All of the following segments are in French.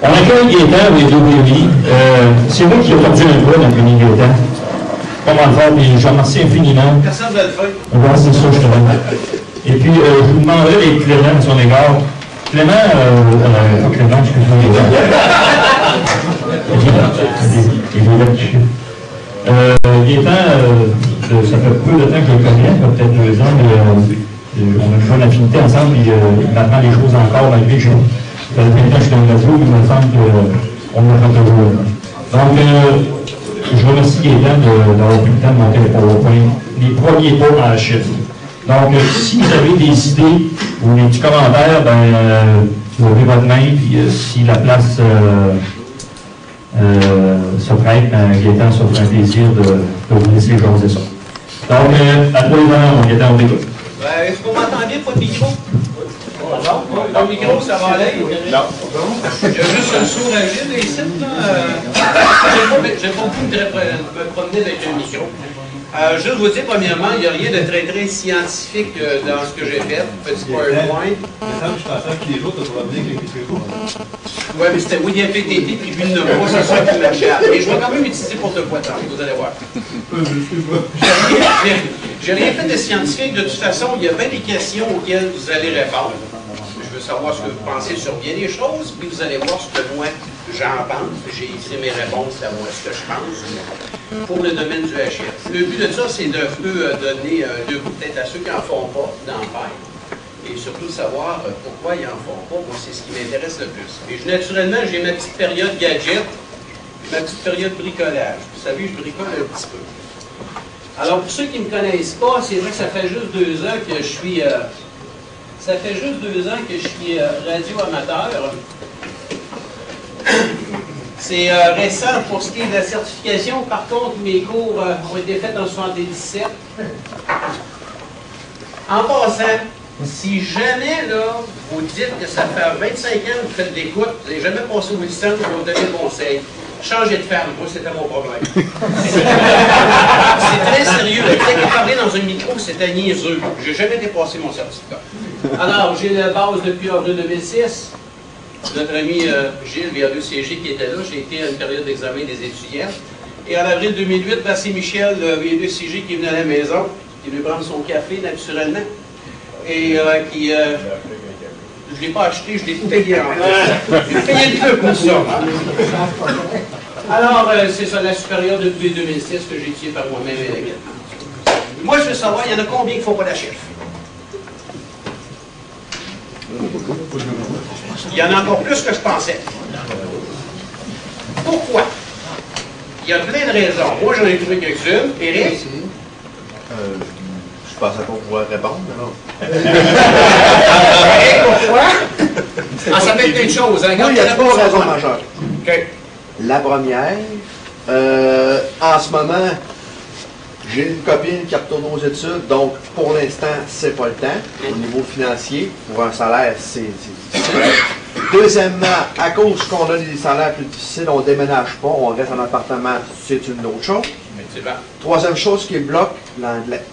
On accueille Gaétan des Deux-Berry. C'est moi qui ai perdu un bras dans le premier Gaétan. Pas mal fort, puis je remercie infiniment. Personne ne va le faire. Oui, c'est ça, je te demande. Et puis, je vous demanderai les Clément de son égard. Clément, pas Clément, excuse-moi. Gaétan, ça fait peu de temps que je le connais, ça fait peut-être 2 ans, mais on a une bonne affinité ensemble, puis il m'apprend les choses encore, malgré que ça fait 20 ans que je suis dans le radio, il me semble qu'on me fait toujours. Donc, je remercie Gaétan d'avoir pris le temps de monter les PowerPoint, les premiers pas dans la chiffre. Donc, si vous avez des idées ou des petits commentaires, vous levez votre main, puis si la place se prête, Gaétan se fera un plaisir de vous laisser jaser ça. Donc, à toi les honneurs, mon Gaétan, on t'écoute. Est-ce qu'on m'entend bien, pas de micro? Non, le micro, ça va aller? Non. Il y a juste un sourd agile ici, là. J'ai pas pu me promener avec un micro. Juste vous dire, premièrement, il n'y a rien de très, très scientifique dans ce que j'ai fait. Petit PowerPoint. Je pensais que les autres, tu vas venir avec les micros. Oui, mais c'était William PTT, puis lui, ne pas, c'est ça qui marchait. Et je vais quand même utiliser pour de quoi tant, vous allez voir. J'ai rien fait de scientifique. De toute façon, il y a bien des questions auxquelles vous allez répondre. Je veux savoir ce que vous pensez sur bien des choses, puis vous allez voir ce que moi, j'en pense. J'ai écrit mes réponses à moi, ce que je pense, pour le domaine du HF. Le but de ça, c'est de donner deux coups de tête à ceux qui n'en font pas, d'en faire. Et surtout de savoir pourquoi ils n'en font pas. Moi, c'est ce qui m'intéresse le plus. Et naturellement, j'ai ma petite période gadget, ma petite période bricolage. Vous savez, je bricole un petit peu. Alors, pour ceux qui ne me connaissent pas, c'est vrai que ça fait juste 2 ans que je suis... ça fait juste 2 ans que je suis radio-amateur. C'est récent pour ce qui est de la certification. Par contre, mes cours ont été faits en 1977. En passant, si jamais là, vous dites que ça fait 25 ans que vous faites des l'écoute, vous n'avez jamais passé vos licences, je vais vous donner le conseil. Changez de ferme, moi c'était mon problème. C'est très sérieux. Le fait que parler dans un micro, c'était niaiseux. Je n'ai jamais dépassé mon certificat. Alors, j'ai la base depuis avril 2006. Notre ami Gilles, VA2CG, qui était là, j'ai été à une période d'examen des étudiants. Et en avril 2008, c'est Michel, VA2CG, qui est venu à la maison, qui est venu prendre son café, naturellement. Et qui... je ne l'ai pas acheté, je l'ai payé en fait. J'ai payé le peu pour ça. Alors, c'est ça, la supérieure depuis 2006 que j'ai étudié par moi-même également. Moi, je veux savoir, il y en a combien qui ne font pas la chef? Il y en a encore plus que je pensais. Pourquoi? Il y a plein de raisons. Moi, j'en ai trouvé quelques-unes. Éric? Je pensais qu'on pourrait répondre, alors. Éric, pourquoi? Ah, ça fait plein de choses. Hein? Moi, il y a 3 raisons majeures. OK. La première, en ce moment, j'ai une copine qui retourne aux études, donc pour l'instant, c'est pas le temps. Au niveau financier, pour un salaire, c'est difficile. Deuxièmement, à cause qu'on a des salaires plus difficiles, on ne déménage pas, on reste en appartement, c'est une autre chose. Troisième chose qui bloque, l'anglais.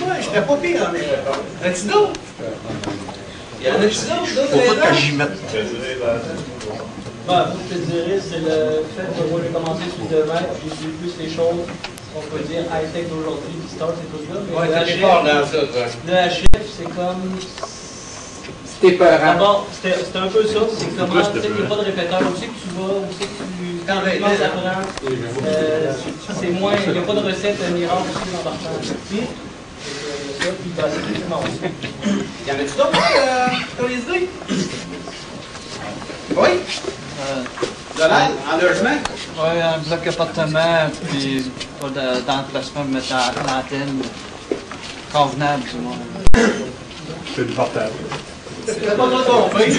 Ouais, je n'étais pas pire en même temps. As-tu d'autres? Il y en a d'autres? Faut pas que j'y mette. Bah, je te dirais, c'est le fait que moi j'ai commencé sur le maître, j'ai vu plus les choses, on peut dire high-tech d'aujourd'hui, qui start ces trucs-là. Ouais, t'es fort dans ça, toi. Le HF, c'est comme. C'était peurant. D'abord, c'était un peu ça, c'est comment, tu sais qu'il n'y a pas de répéteur, où c'est que tu vas, où c'est que tu commences à apprendre. C'est moins, il n'y a pas de recette miracle aussi dans partant. Puis, ça, puis bah, c'est tout le monde. Y en a-tu d'autres dans les idées? Oui? En logement? Oui, un bloc appartement, puis pas d'emplacement pour mettre l'antenne convenable, du moins. C'est du portable. C'est pas trop compris.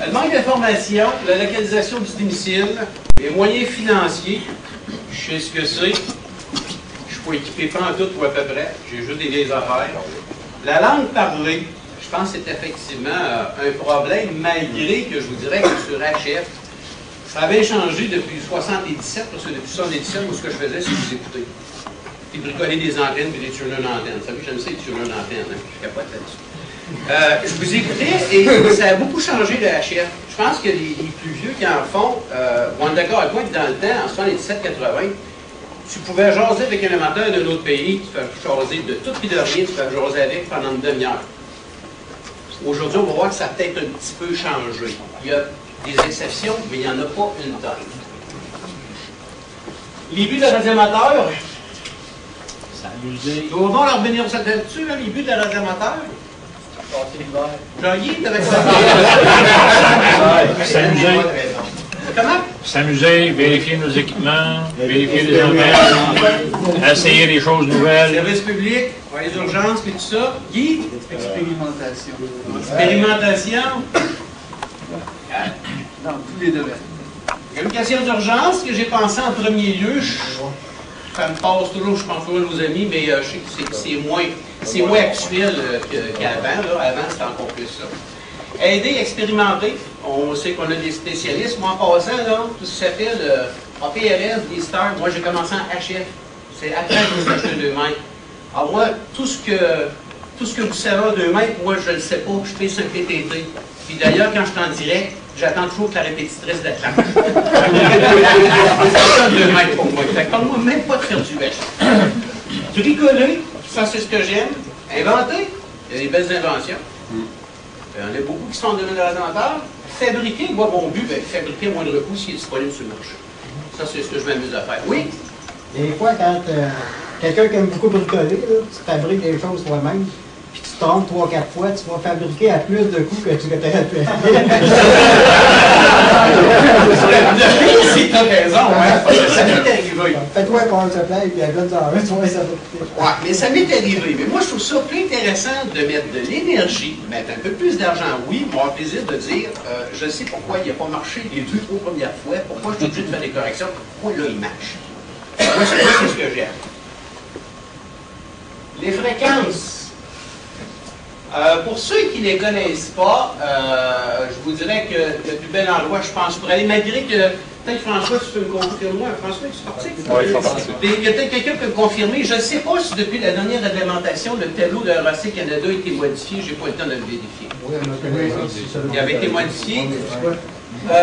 Le manque d'information, la localisation du domicile, les moyens financiers, je sais ce que c'est. Je suis pas équipé pas en tout ou à peu près. J'ai juste des vieilles affaires. La langue parlée, je pense que c'est effectivement un problème, malgré que je vous dirais que sur HF, ça avait changé depuis 77, parce que depuis 77, moi, ce que je faisais, c'est vous écouter. Puis bricoler des antennes, puis des tuneurs d'antennes. Vous savez, j'aime ça, les tuneurs d'antennes. Hein? Je capote là-dessus. Je vous écoutais et ça a beaucoup changé le HF. Je pense que les plus vieux qui en font vont être d'accord avec moi que dans le temps, en 77-80, tu pouvais jaser avec un amateur d'un autre pays, tu fais jaser de tout et de rien, tu fais jaser avec pendant une demi-heure. Aujourd'hui, on va voir que ça a peut-être un petit peu changé. Il y a des exceptions, mais il n'y en a pas une tonne. Les buts de radioamateur, s'amuser. On va leur revenir là-dessus, là, les buts de radioamateur. Jean-Guy, avec ça. S'amuser. Comment? S'amuser, vérifier nos équipements, vérifier les affaires, essayer des choses nouvelles. Service public, les urgences et tout ça. Guy? Expérimentation. Expérimentation. Dans tous les domaines. Communication d'urgence, que j'ai pensé en premier lieu, ça me passe toujours, je pense toujours à nos amis, mais je sais que c'est moins actuel qu'avant. Avant, c'était encore plus ça. Aider, expérimenter. On sait qu'on a des spécialistes. Moi, en passant, là, tout ce qui s'appelle APRS, des stars, moi, j'ai commencé en HF. C'est après que je me suis acheté 2 mètres. Alors, moi, tout ce que vous savez en 2 mètres, moi, je ne le sais pas, je fais 5 PTT. Puis d'ailleurs, quand je suis en direct, j'attends toujours que la répétitrice d'attente. C'est ça 2 mètres pour moi. Fait que parle-moi même pas de faire du HF. Bricoler, ça, c'est ce que j'aime. Inventer, il y a des belles inventions. Il y en a beaucoup qui sont dans le domaine de l'ordinateur. Fabriquer, moi, mon but, fabriquer à moindre coût s'il est disponible sur le marché. Ça, c'est ce que je m'amuse à faire. Oui? Des fois, quand quelqu'un qui aime beaucoup bricoler, là, tu fabriques des choses toi-même, puis tu te trompes 3-4 fois, tu vas fabriquer à plus de coûts que tu t'aurais fait. T'as raison, hein? Ça m'est arrivé. Fais-toi qu'on se plaît, puis elle ça va, tu vois, ça va coûter. Ouais, mais ça m'est arrivé. Mais moi, je trouve ça plus intéressant de mettre de l'énergie, mettre un peu plus d'argent, oui, m'avoir plaisir de dire, je sais pourquoi il n'a pas marché les 2-3 premières fois, pourquoi je suis obligé de faire des corrections, pourquoi là, il marche. Moi, c'est ce que j'aime. Les fréquences. Pour ceux qui ne les connaissent pas, je vous dirais que le plus bel endroit, je pense, pour aller, malgré que, peut-être François, tu peux me confirmer, François, tu es parti? Oui, je suis parti. Il y a peut-être quelqu'un qui peut me confirmer, je ne sais pas si depuis la dernière réglementation, le tableau de RAC Canada a été modifié, je n'ai pas le temps de le vérifier. Oui, Il avait été modifié. 08, 11,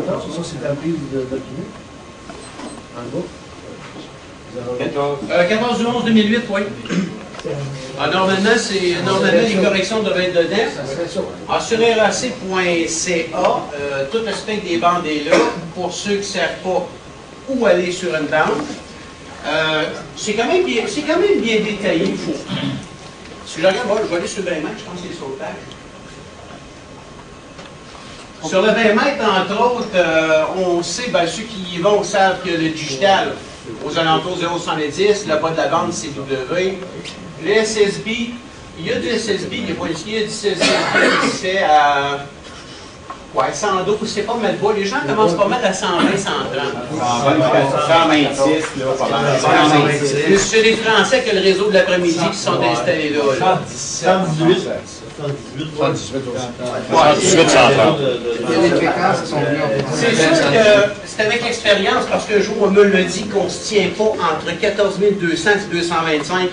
14, ça c'est la prise de document. En gros. 14 du 11 2008, oui. Normalement, les corrections doivent être dedans. Sur rac.ca, tout le spectre des bandes est là. Pour ceux qui ne savent pas où aller sur une bande, c'est quand même bien détaillé. Si je regarde, je vais aller sur 20 mètres, je pense que c'est sur le page. Sur le 20 mètres, entre autres, on sait, ceux qui y vont savent que le digital, aux alentours de 0,70, le bas de la bande, c'est W. Le SSB, il y a du SSB, il y a du SSB qui se fait à 112, c'est pas mal bas. Les gens commencent pas mal à 120, 130. 126, là, pas mal. C'est les Français que le réseau de l'après-midi qui sont installés là. 118. 118 C'est sûr que c'est avec expérience, parce qu'un jour, on me l'a dit qu'on ne se tient pas entre 14 200 et 225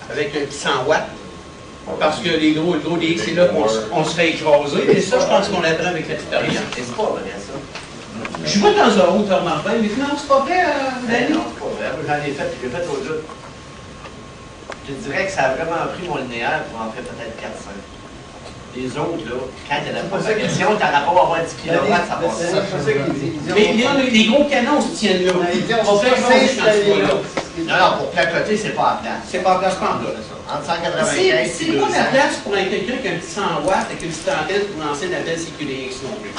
avec un petit 100 watts. Parce que le gros DX, c'est là qu'on se fait écraser. Et ça, je pense qu'on l'apprend avec l'expérience. C'est pas vrai, ça. Je suis pas dans un route Martin, mais finalement, c'est pas vrai, Danny? Non, c'est pas vrai. J'en ai fait, j'ai fait au doute. Je dirais que ça a vraiment pris mon linéaire pour en faire peut-être 4-5. Les autres, là, quand il y a la propagation, t'as rapport à avoir 10 kW, ça passe. Mais les gros canons se tiennent là. On va faire 5 non, pour placoter, c'est pas à place. C'est pas à place pas en place. Entre 195 c'est pas la place pour quelqu'un qui a un petit 100 watts avec une petite antenne pour lancer la belle CQDX non plus.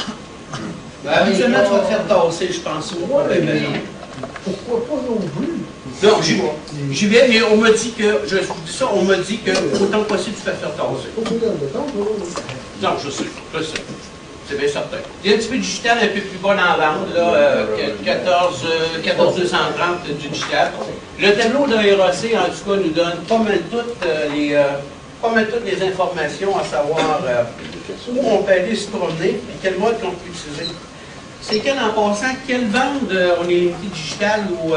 Habituellement, tu vas te faire tasser, je pense. Mais Pourquoi pas non plus? non, j'y vais, mais on m'a dit que, je vous dis ça, on m'a dit que autant que possible, tu vas te faire tasser. Non, je sais. C'est bien certain. Il y a un petit peu de digital un peu plus bas dans la bande, là, 14230 du digital. Le tableau de RAC, en tout cas, nous donne pas mal toutes les informations à savoir où on peut aller se promener et quel mode qu'on peut utiliser. C'est quel, en passant, quelle bande on est limité digital ou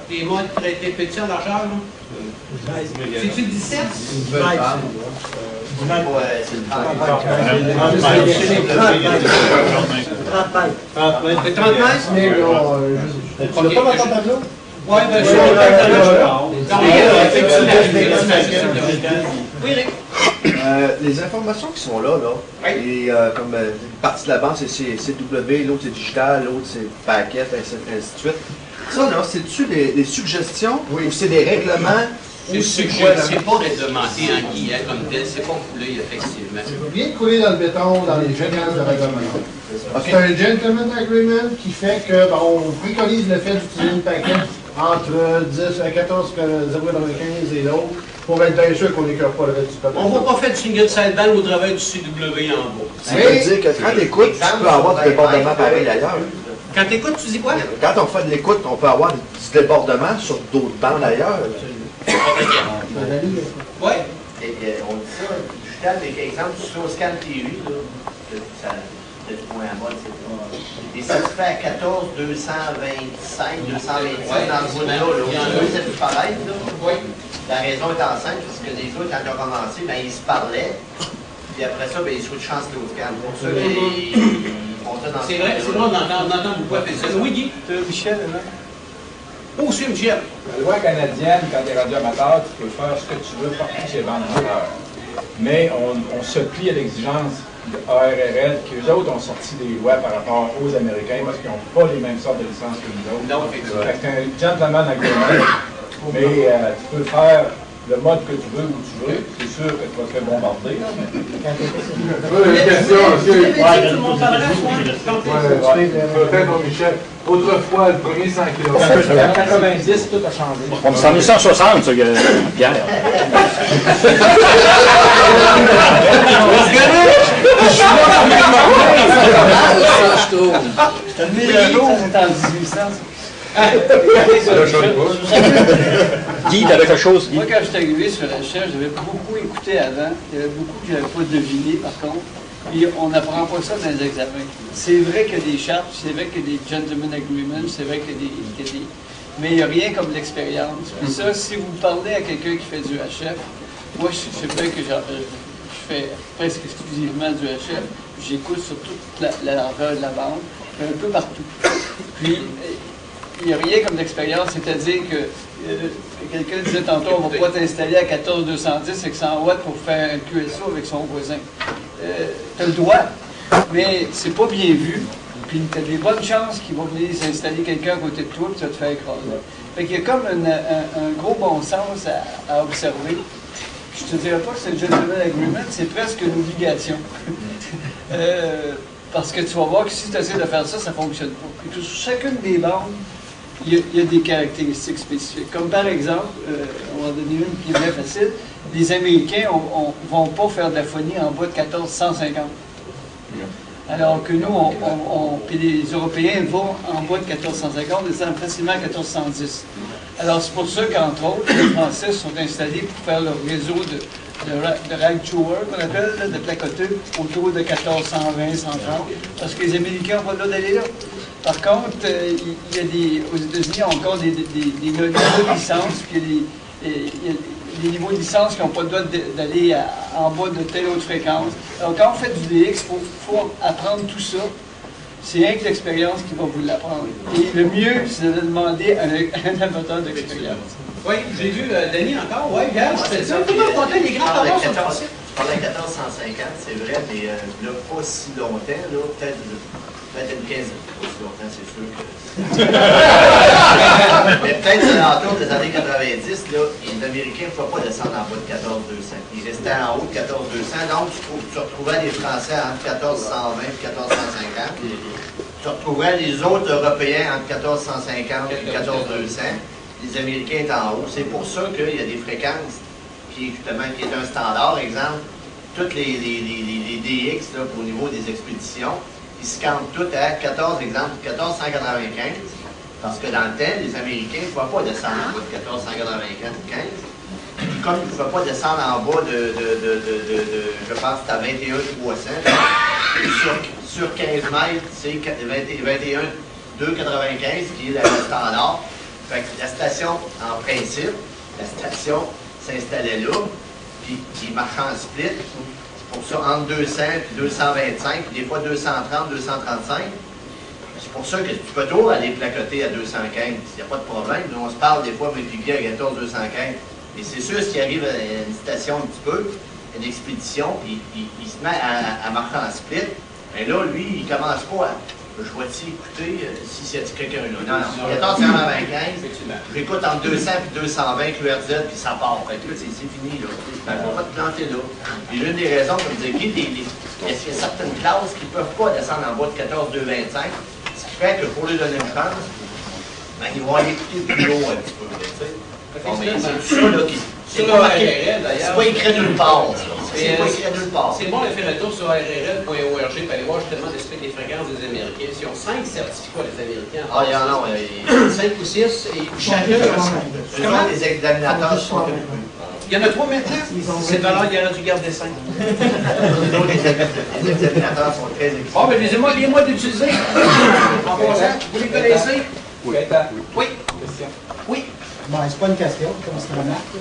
des modes traités petits en largeur? Là? C'est-tu 17? Une nouvelle femme. C'est une femme. 30 mètres? Mais tu l'as pas dans ton tableau? Oui, ben je suis Oui, Eric. Les informations qui sont là, et, comme une partie de la banque, c'est CW, l'autre c'est digital, l'autre c'est paquet, ainsi de suite. Ça, là, c'est-tu des suggestions ou c'est des règlements? C'est pas réglementé en guillet comme tel, c'est pas coulé, effectivement. C'est bien coulé dans le béton, dans les gentlemen de règlement. C'est un gentleman agreement qui fait que, on préconise le fait d'utiliser une paquette entre 10 à 14, 0,95 et l'autre, pour être bien sûr qu'on n'écœure pas le reste du peuple. On ne va pas faire du single sideband au travail du CW en bas. Ça veut dire que quand tu écoutes, tu peux avoir du débordement pareil ailleurs. Quand tu écoutes, tu dis quoi? Quand on fait de l'écoute, on peut avoir du débordement sur d'autres bandes ailleurs. Oui. On dit ça, digital, mais par exemple, sur Scan TV, là, c'est du point à mode, c'est ça. Et ça se fait à 14, 225, 225 dans ce bout-là. Ça fait pareil, là. Oui. La raison est enceinte, parce que les autres, quand ils ont commencé, ils se parlaient. Puis après ça, ils switchent chance de Scan. Pour ça, ils montaient dans c'est vrai, on entend beaucoup appeler ça. Oui, Guy? Michel, là. Oh, c'est Michel. La loi canadienne, quand tu es radioamateur, tu peux faire ce que tu veux partout chez les vendeurs. Mais on se plie à l'exigence de ARRL, qu'eux autres ont sorti des lois par rapport aux Américains parce qu'ils n'ont pas les mêmes sortes de licences que nous autres. Non, effectivement. C'est un gentleman agreement, mais tu peux faire le mode que tu veux où tu veux. C'est sûr que tu vas te faire bombarder. Peut-être, Michel. Autrefois, le premier 100 km. En 90, tout a changé. On s'en est 160, ça, Pierre. Je te le mets à jour, c'est en 1800. Guy, t'avais quelque chose? Moi, quand je suis arrivé sur la chaîne, j'avais beaucoup écouté avant. Il y avait beaucoup que je n'avais pas deviné, par contre. Puis on n'apprend pas ça dans les examens. C'est vrai qu'il y a des chartes, c'est vrai qu'il y a des gentlemen agreements, c'est vrai qu'il y a des... Mais il n'y a rien comme l'expérience. Puis ça, si vous parlez à quelqu'un qui fait du HF, moi, c'est vrai que je fais presque exclusivement du HF. J'écoute sur toute la largeur de la bande, un peu partout. Puis, il n'y a rien comme d'expérience, c'est-à-dire que quelqu'un disait tantôt, on ne va pas t'installer à 14-210 avec 100 watts pour faire un QSO avec son voisin. Tu as le droit, mais c'est pas bien vu. Puis tu as des bonnes chances qu'il va venir s'installer quelqu'un à côté de toi et tu vas te faire écraser. Fait qu'il y a comme un gros bon sens à observer. Je te dirais pas que c'est le gentleman agreement, c'est presque une obligation. Parce que tu vas voir que si tu essaies de faire ça, ça ne fonctionne pas. Et que sur chacune des bandes, il y a des caractéristiques spécifiques. Comme par exemple, on va donner une qui est bien facile, les Américains ne vont pas faire de la phonie en bas de 1450. Alors que nous, puis les Européens vont en bas de 1450, descendent facilement à 1410. Alors c'est pour ça qu'entre autres, les Français sont installés pour faire leur réseau de ragtour, qu'on appelle, là, de placoteux, autour de 1420, 130, parce que les Américains n'ont pas le droit d'aller là. Par contre, il y a aux États-Unis, il y a encore des niveaux de licence, puis il y a des niveaux de licence qui n'ont pas le droit d'aller en bas de telle autre fréquence. Alors, quand on fait du DX, il faut apprendre tout ça. C'est rien que l'expérience qui va vous l'apprendre. Et le mieux, c'est de demander à un amateur d'expérience. Oui, j'ai vu Denis encore. Oui, regarde, je fais ça. Tout le monde content, les grands parents sont passés. Je parlais de 1450, c'est vrai, mais là, pas si longtemps, là, peut-être une quinzaine. Pas si longtemps, c'est sûr que... mais peut-être à l'entour des années 90, là, les Américains ne pouvaient pas descendre en bas de 14200. Ils restaient en haut de 14200, donc tu retrouvais les Français entre 1420 et 1450. Tu retrouvais les autres Européens entre 1450 et 14200. Les Américains étaient en haut. C'est pour ça qu'il y a des fréquences qui est un standard. Exemple, toutes les DX là, au niveau des expéditions, ils se campent toutes à 1495. Parce que dans le temps, les Américains ne pouvaient pas descendre en bas de 1495. Comme ils ne pouvaient pas descendre en bas je pense que c'était 21 300. Sur 15 mètres, c'est 21 295 qui est le standard. Fait que la station, en principe, s'installaient là, puis ils marchaient en split. C'est pour ça, entre 200 et 225, puis des fois 230, 235. C'est pour ça que tu peux toujours aller placoter à 215, il n'y a pas de problème. Nous, on se parle des fois, mais puis bien à 14, 215. Et c'est sûr, s'il arrive à une station un petit peu, une expédition, puis il se met à marcher en split, mais là, lui, il commence pas à. Je vais-tu écouter si c'est quelqu'un là? Non, non. 14, 125, j'écoute entre 200 et 220 QRZ, puis ça part. Fait que là, c'est fini, là. Ben, on va pas te planter là. Puis l'une des raisons, comme je disais, est-ce qu'il y a certaines classes qui ne peuvent pas descendre en bas de 14, 225, ce qui fait que pour lui donner une chance, ben, ils vont aller écouter plus haut un petit peu, tu sais. Bon, mais c'est tout ça, là, qui. C'est pas écrit nulle part. C'est pas écrit nulle part. C'est bon de faire le tour sur RRL.org pour aller voir justement les fréquences des Américains. Ils ont 5 certificats, les Américains. Ah, il y en a. 5 ou 6, et chacun. Comment les examinateurs sont. Il y en a 3 maintenant. C'est valeur, il y en a du garde des 5. Les examinateurs sont très exigeants. Bon, mais lisez-moi d'utiliser. En passant, vous les connaissez? Oui. Oui. Oui. Bon, c'est pas une question, comme c'est remarque.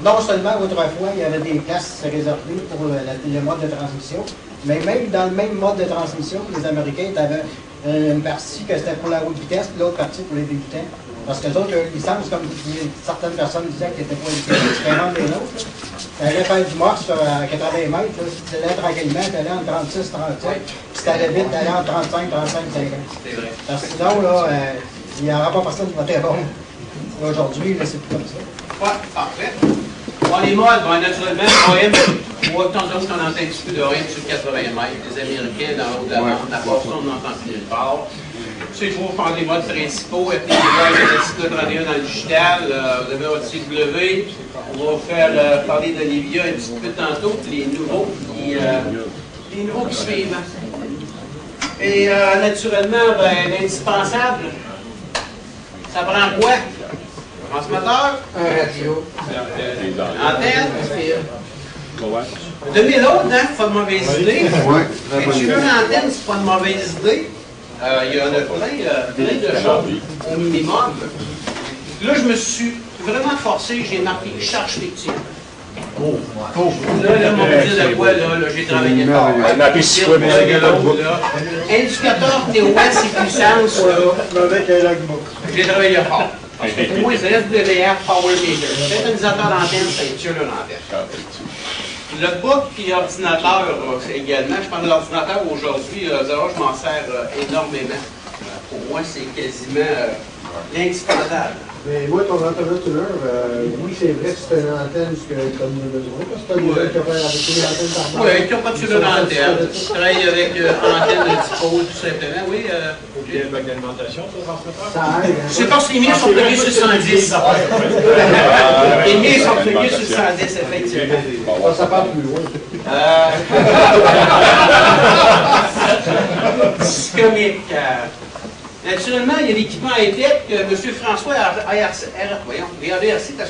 Non seulement autrefois, il y avait des places réservées pour le mode de transmission, mais même dans le même mode de transmission, les Américains avaient une partie que c'était pour la haute vitesse, puis l'autre partie pour les débutants. Parce que les autres, une licence, comme certaines personnes disaient, qui n'étaient pas différentes des nôtres. Tu allais faire du morse à 80 mètres, là, si tu allais tranquillement, tu allais en 36, 37, puis si tu allais vite, tu allais en 35, 35, 50. C'est vrai. Parce que sinon, là, il n'y aura pas personne qui va être bon. Aujourd'hui, c'est plus comme ça. Ouais, parfait. Bon, les modes, bon, naturellement, OM, moi, de temps en temps, on entend un petit peu de OM sur 80 mètres. Les Américains, dans le haut de la bande, à part ça, on n'entend plus nulle part. C'est toujours prendre les modes principaux, et puis le cycle 31 dans le digital, vous avez votre CW. On va faire parler d'Olivia un petit peu tantôt, puis les nouveaux qui suivent. Et naturellement, ben, l'indispensable, ça prend quoi? Transmetteur, un radio, antenne, de mes l'autre, hein, pas de mauvaise idée. Et tu veux l'antenne, c'est pas de mauvaise idée. Il y en a plein de choses au minimum. Là, je me suis vraiment forcé, j'ai marqué charge fictive. Là, on va dire de quoi, là, j'ai travaillé fort. Indicateur TOS et puissance, là, j'ai travaillé fort. Parce que pour moi, c'est SWR Power Meter. Synthénisateur d'antenne, ceinture de l'antenne. Le book et ordinateur également. Je prends l'ordinateur aujourd'hui, je m'en sers énormément. Pour moi, c'est quasiment l'indispensable. Mais moi, ton interlocuteur, oui, c'est vrai que c'est une antenne que tu as besoin, parce que tu as des gens qui opèrent avec une antenne par mois. Oui, qui n'ont pas de sur l'antenne. Je travaille avec antenne de dipôle, tout simplement. Oui. Il y a un bac d'alimentation, ça, transmetteur? Ça aide. C'est parce que les miens sont plugués sur 110. Les miens sont plugués sur 110, effectivement. Ça part plus loin. C'est comique. Naturellement, il y a l'équipement high-tech que M. François RRC, la semaine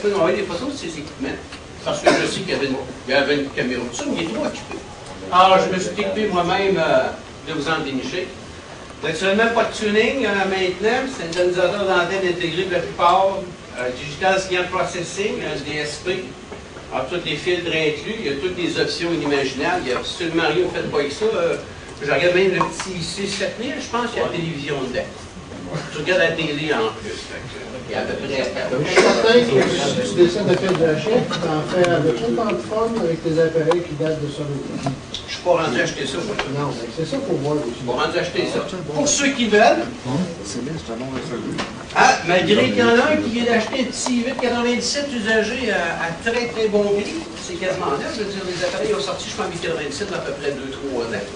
on va envoyer des photos de ses équipements. Parce que je sais qu'il y avait une caméra de ça, mais il est trop occupé. Alors, je me suis équipé moi-même de vous en dénicher. Naturellement, pas de tuning maintenant, c'est un synthénisateur d'antenne intégré de la plupart, Digital Signal Processing, DSP. Alors, tous les filtres inclus, il y a toutes les options inimaginables, il n'y a absolument rien fait pas avec ça. Je regarde même le petit C7000, je pense qu'il y a la télévision dedans. Tu regardes la télé en plus. Il y a à peu près. Je suis certain que si tu décides de faire de la chèque, tu en fais avec autant de fun avec tes appareils qui datent de ça. Je ne suis pas rendu à acheter ça. Non, mais c'est ça pour voir aussi. Je suis pas rendu à acheter ça. Pour ceux qui veulent. Ah, malgré qu'il y en a un qui vient d'acheter un petit 897 usagé à très très bon prix, c'est quasiment neuf. Je veux dire, les appareils ont sorti, je pense, en 897 à peu près 2-3 ans.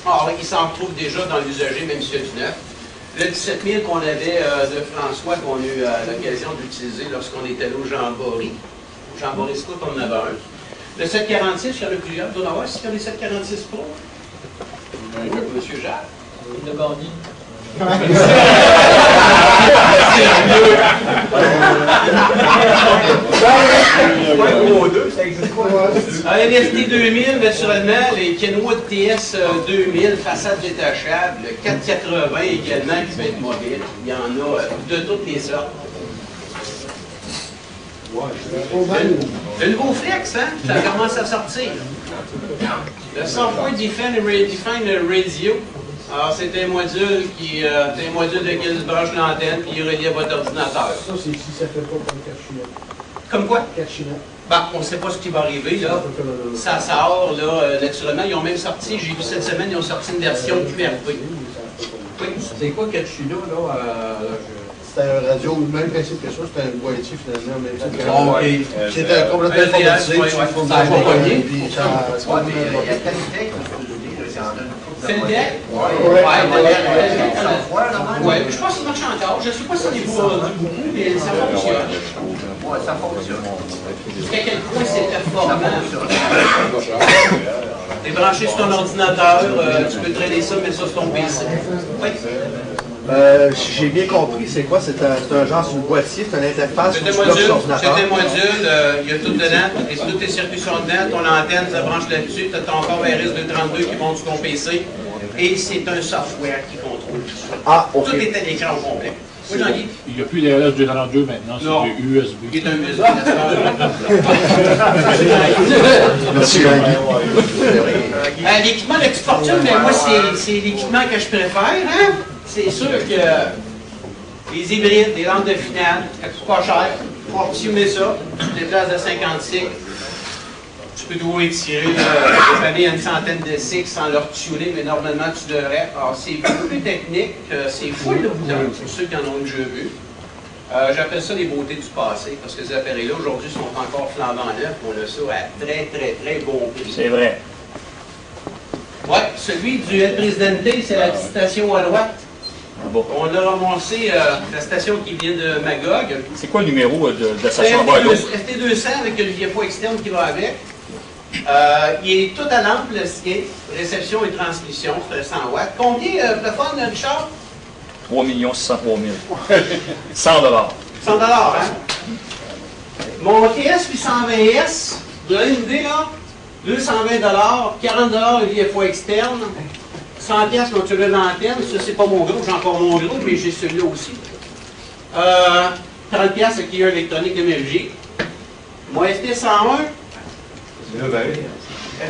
Alors, il s'en retrouve déjà dans l'usager, même s'il y a du neuf. Le 17000 qu'on avait de François, qu'on a eu l'occasion d'utiliser lorsqu'on était allé au Jean-Bory. Jean-Bory Scout, on en avait un. Le 746, il y en a plusieurs. Il doit en avoir, c'est les 746 Pro. Monsieur Jacques. Le bandit. LST 2000, naturellement, les Kenwood TS 2000, façade détachable, le 480 également qui va être mobile. Il y en a de toutes les sortes. Le nouveau flex, hein? Ça commence à sortir. Le Software Defined Radio. Alors, c'est un module de lequel se branche l'antenne puis il est relié à votre ordinateur. Ça, c'est si ça fait pas comme 4 Chinois. Comme quoi? 4 Chinois. Ben, on ne sait pas ce qui va arriver, là. Ça sort, là, naturellement. Ils ont même sorti, j'ai vu cette semaine, ils ont sorti une version QRP. Oui. C'est quoi Kachina, là? C'était un radio, le même principe que ça, c'était un boîtier finalement. Oh, okay. C'était complètement informatisé, ouais, ça ouais. pas pogné, puis ça... Ouais, mais il y a Caltech, il y en a une couple de Feldec? Oui, je pense qu'il marche encore. Je ne sais pas si c'est beaucoup, mais ça fonctionne. Oui, ça fonctionne. Jusqu'à quel point c'est performant. Tu es branché sur ton ordinateur, tu peux traîner ça, mettre ça sur ton PC. Oui. J'ai bien compris, c'est quoi? C'est un genre sur le boîtier, c'est une interface C'est sur un l'ordinateur. module, il y a tout dedans, et tous tes circuits sont dedans, ton antenne, ça branche là-dessus, tu as ton port RS232 qui monte sur ton PC, et c'est un software qui contrôle tout ça. Ah, ok. Tout est à l'écran au complet. Oui, Jean-Guy? Il n'y a plus d'RS232 maintenant, c'est du USB. Il est un USB. Merci, L'équipement de petite fortune, mais moi, c'est l'équipement que je préfère. Hein? C'est sûr que les hybrides, les lampes de finale, ça coûte pas cher. Il faut optimiser ça. Des places de 56. Tu peux toujours étirer, dépanner une centaine de cycles sans leur tuner, mais normalement tu devrais. Alors, c'est beaucoup plus technique, c'est full de boutons, pour ceux qui en ont déjà vu. J'appelle ça les beautés du passé, parce que ces appareils-là, aujourd'hui, sont encore flambant neufs. On a ça à très, très, très bon prix. C'est vrai. Oui, celui du El Presidente, c'est la petite station à droite. Bon. On a ramassé la station qui vient de Magog. C'est quoi le numéro de la C'est station à bas? ST200 avec le vieux poids externe qui va avec. Il est tout à lampe, le sien, réception et transmission, c'est 100 watts. Combien plafond, Richard? 3 603 000. 100 $. 100 $, hein? Mon TS 820S, vous avez une idée, là? 220 $, 40 $ le VFO externe, 100 $ quand tu veux l'antenne, ça c'est pas mon gros, j'ai encore mon gros, mais j'ai celui-là aussi. 30 $ avec client électronique de MLG. Mon FT101,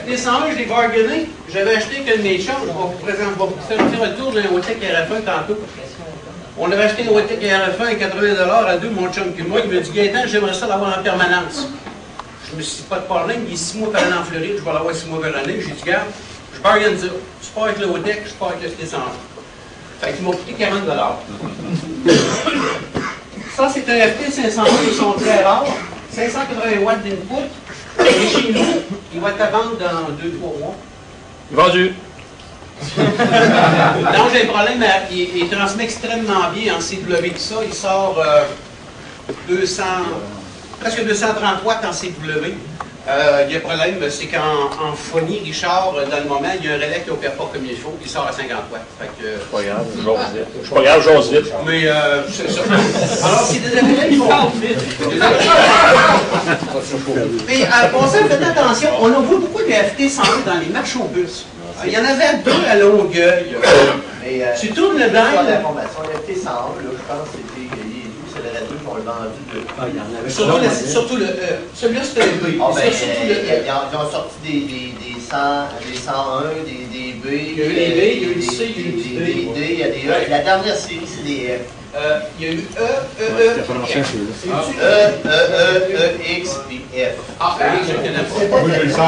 FT101, je l'ai bargainé, j'avais acheté avec un de mes chums, on va vous faire un petit retour d'un Wotec RF1 tantôt. On avait acheté un Wotec RF1 à 80 $ à deux, mon chum que moi, il me dit Gaëtan, j'aimerais ça l'avoir en permanence. Je me suis dit, pas de problème, il est 6 mois par an en Floride, je vais l'avoir 6 mois par année. J'ai dit, regarde, je bargaine ça. Je pars avec le Wotec, je pars avec le FT101. Fait qu'il m'a coûté 40 $. Ça, c'est un FT501, ils sont très rares. 580 watts d'input. Et chez nous, il va être à vendre dans 2-3 mois. Vendu. Donc, j'ai un problème, il transmet extrêmement bien en CW, tout ça. Il sort presque 230 watts en CW. Il y a un problème, c'est qu'en phonie, Richard, dans le moment, il y a un relais qui n'opère pas comme il faut, il sort à 50 watts. Fait que, c'est pas grave, j'ose vite. Je suis pas grave, j'ose vite. Mais c'est ça. Alors, c'est des appareils qui vont vite. Mais pour ça, faites attention, on a vu beaucoup de FT101 dans les marches au bus. Il y en avait 2 à Longueuil. Tu tournes le dial. L'information, le FT101, je pense que c'est le radio qu'on l'a vendu de. Surtout le. Celui-là, c'était un B. Ils ont sorti des 101, des B. Il y a eu les B, il y a eu le C, il y a eu des D, il y a des E. La dernière série, c'est des F. Il y a eu X, puis F. Ah, je ne connais pas. Oui, le 101.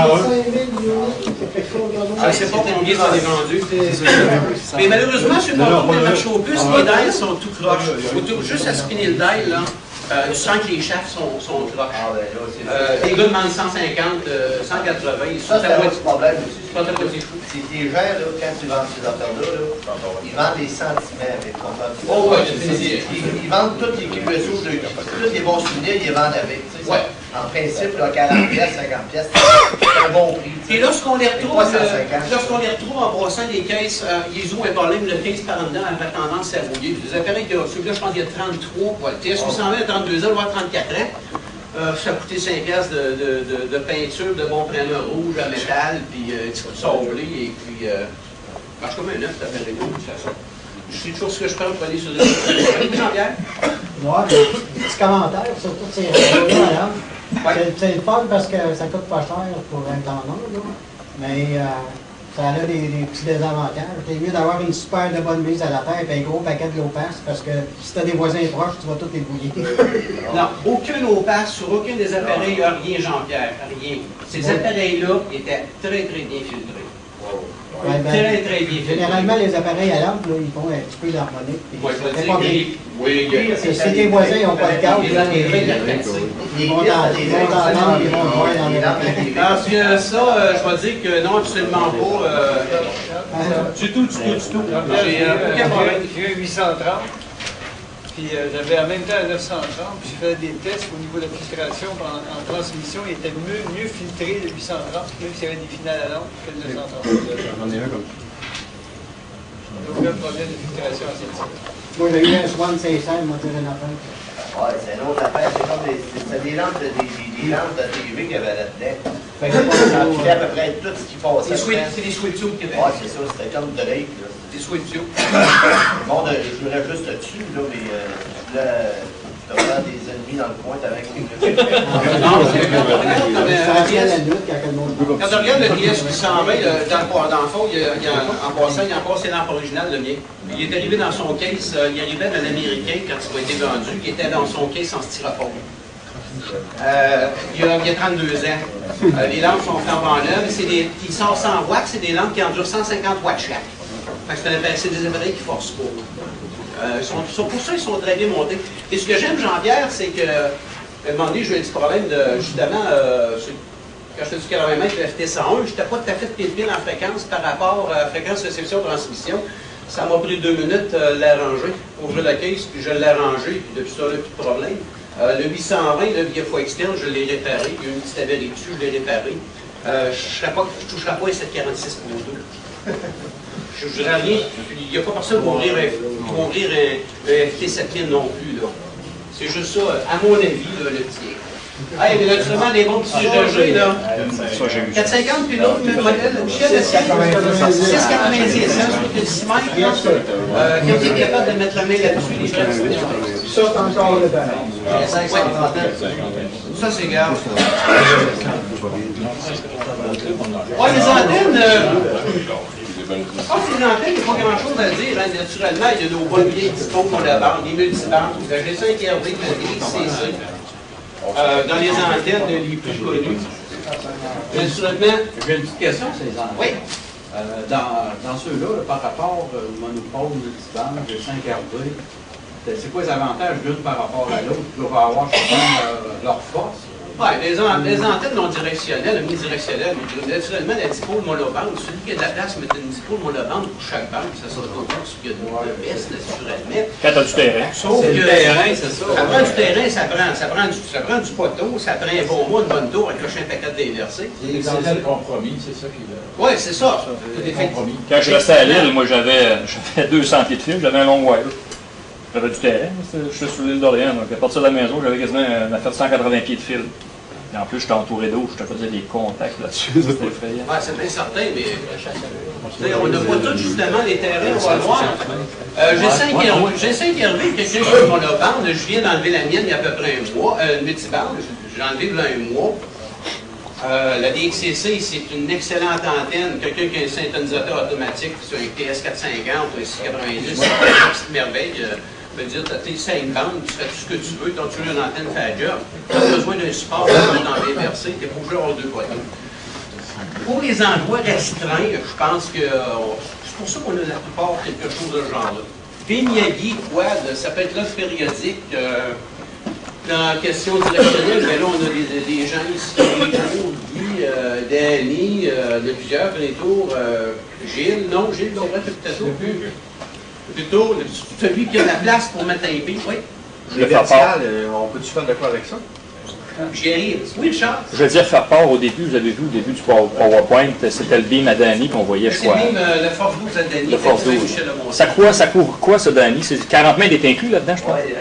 Je ne sais pas combien ça est vendu. Mais malheureusement, je ne sais pas combien de marché au bus, les dials sont tout croches. Juste à spinner le dial, là. Tu sens que les shafts sont croches. Les gars demandent 150, 180. Ça, c'est un autre problème aussi. C'est pas très fou. C'est des gens, là, quand ils vendent ces affaires-là, ils vendent des sentiments avec. Oh, ouais, ils vendent tous les QSO, tous les bons souvenirs, ils les vendent avec. Ouais. En principe, là, 40 pièces, 50 pièces, c'est un bon prix. Et lorsqu'on les retrouve en brossant les caisses, ils ont un problème, le case par en dedans avait tendance à rouiller. Les appareils, celui-là, je pense qu'il y a 33, voilà. TS820 à 32 ans, voire 34 ans. Ça a coûté 5 piastres de peinture, de bon primeur rouge à métal, puis un petit coup de sablé, et puis marche comme un œuf, cet appareil-là, de toute façon. Je sais toujours ce que je prends pour aller sur les Jean-Pierre? Ouais, des petits commentaires sur toutes ces radios-là. C'est le fun parce que ça coûte pas cher pour être en ondes, là. Mais ça a des petits désavantages. C'est mieux d'avoir une super de bonne mise à la terre et un gros paquet de low pass parce que si tu as des voisins proches, tu vas tout débrouiller. Non, aucun low pass sur aucun des appareils, rien, Jean-Pierre, rien. Ces appareils-là étaient très, très bien filtrés. Ouais, ben, très, très bien filtrés. Généralement, les appareils à lampe, là, ils font un petit peu d'harmonique. Oui, je veux dire, si tes voisins n'ont pas de câble, ils vont dans ils vont dans ils vont voir dans les appareils. Parce que ça, je vais dire que non, absolument pas. Du tout. J'ai aucun problème. J'ai un 830, puis j'avais en même temps un 930, puis j'ai fait des tests au niveau de la filtration en transmission. Il était mieux filtré le 830, même s'il y avait des finales à lampe que le 930. J'en ai un comme ça. Aucun problème de filtration à cette série. Moi, j'ai eu un Swan 500, moi, j'ai une affaire. Ouais, c'est une autre affaire. C'est comme des lampes de TV qu'il y avait là-dedans. Fait que c'est Ça pas filait à peu près tout ce qui passait. C'est des sweet tubes Québec. Ouais, c'est ça, c'était comme Drake, là. Des sweet tubes. Bon, je jouerais juste dessus, là, mais tu voulais faire des ennemis dans le coin, t'avais Non, quand tu regardes le DS820, dans le fond, en passant, il y a encore ses lampes originales, le mien. Il est arrivé dans son case, il arrivait d'un Américain quand il a été vendu, qui était dans son case en styrofoam. Il y a 32 ans. Les lampes sont flambant neuves. Il sort 100 watts, c'est des lampes qui endurent 150 watts chaque. C'est des appareils qui ne forcent pas. Pour ça, ils sont très bien montés. Et ce que j'aime, Jean-Pierre, c'est que, à un moment donné, j'ai eu un petit problème de, justement, quand je fais du 80 mètres, le FT101, je n'étais pas tout à fait pile en fréquence par rapport à la fréquence réception-transmission. Ça m'a pris 2 minutes l'arranger, ouvrir la caisse, puis je l'ai arrangé, puis depuis ça, là, plus de problème. Le 820, le via foi externe, je l'ai réparé. Il y a eu une petite avarie dessus, je l'ai réparé. Je ne toucherai pas les 746 pour 2. Je ne dirais rien. Il n'y a pas personne qui va ouvrir un FT7000 non plus. C'est juste ça, à mon avis, là, le tien. Hey, mais naturellement, des bons petits UGG, là. 450, puis l'autre modèle, Michel, c'est 690, hein, c'est le 6 mètres, là. Quand tu es capable de mettre la main là-dessus, les gens, Ça, c'est encore le temps. ça, c'est grave. Ouais, les antennes. Les antennes, il n'y a pas grand-chose à dire. Hein. Naturellement, il y a nos bonnes vieilles dispos qu'on la bande, les multibandes. J'ai 5 RV, le CC. Dans les antennes les plus connues. Naturellement, j'ai une petite question, c'est les antennes. Oui. Dans ceux-là, par rapport au monopole multiband de 5 RV, c'est quoi les avantages d'une par rapport à l'autre? Ils doivent avoir chacun leur force. Oui, les antennes non directionnelles, omnidirectionnelles, naturellement, la dipôle monobande, celui qui a de la place, mettre une dipôle monobande pour chaque bande, ça sera content ce qu'il y a de baisse, naturellement. Quand tu as du terrain. Sauf que le terrain, c'est ça. Ça prend du terrain, ça prend du poteau, ça prend un bon mois, une bonne tour, accrocher un paquet d'inversés. C'est le compromis, c'est ça qui est là. Oui, c'est ça. Quand je restais à Lille, moi j'avais 200 pieds de fil, j'avais un long wire. J'avais du terrain, je suis sur l'île d'Orléans, donc à partir de la maison, j'avais quasiment une affaire de 180 pieds de fil. Et en plus, j'étais entouré d'eau, je te faisais des contacts là-dessus, c'était effrayant. Ouais, c'est bien certain, mais on n'a pas tous justement les terrains, on va le voir. J'ai 5 RV, quelqu'un qui a mon bande, je viens d'enlever la mienne il y a à peu près un mois, une multibande, j'ai enlevé il y a un mois. La DXCC, c'est une excellente antenne. Quelqu'un qui a un syntonisateur automatique sur un TS450 ou un 690, c'est une petite merveille. Je veux dire, tu as tes 5 bandes, tu fais tout ce que tu veux, tant que tu veux une antenne fait la job. Tu as besoin d'un support dans l'inversé, tu n'es pas obligé d'avoir 2 poteaux. Pour les endroits restreints, je pense que c'est pour ça qu'on a la plupart quelque chose de ce genre-là. Des Miyagi, quad, ça peut être l'offre périodique. Dans la question directionnelle, ben là, on a des gens ici, Guy, Danny, de plusieurs, Prétour, Gilles. Non, Gilles, c'est vrai, plutôt celui qui a la place pour mettre un B, oui. Les verticales, on peut-tu faire de quoi avec ça? J'y arrive. Oui, Charles? Je veux dire, faire part au début, vous avez vu au début du PowerPoint, c'était le beam à Danny qu'on voyait, je crois. C'est même le Force 12 à Danny. Le Force 12. Ça couvre quoi, ça, Danny? C'est 40 mètres est inclus là-dedans, je pense? Oui,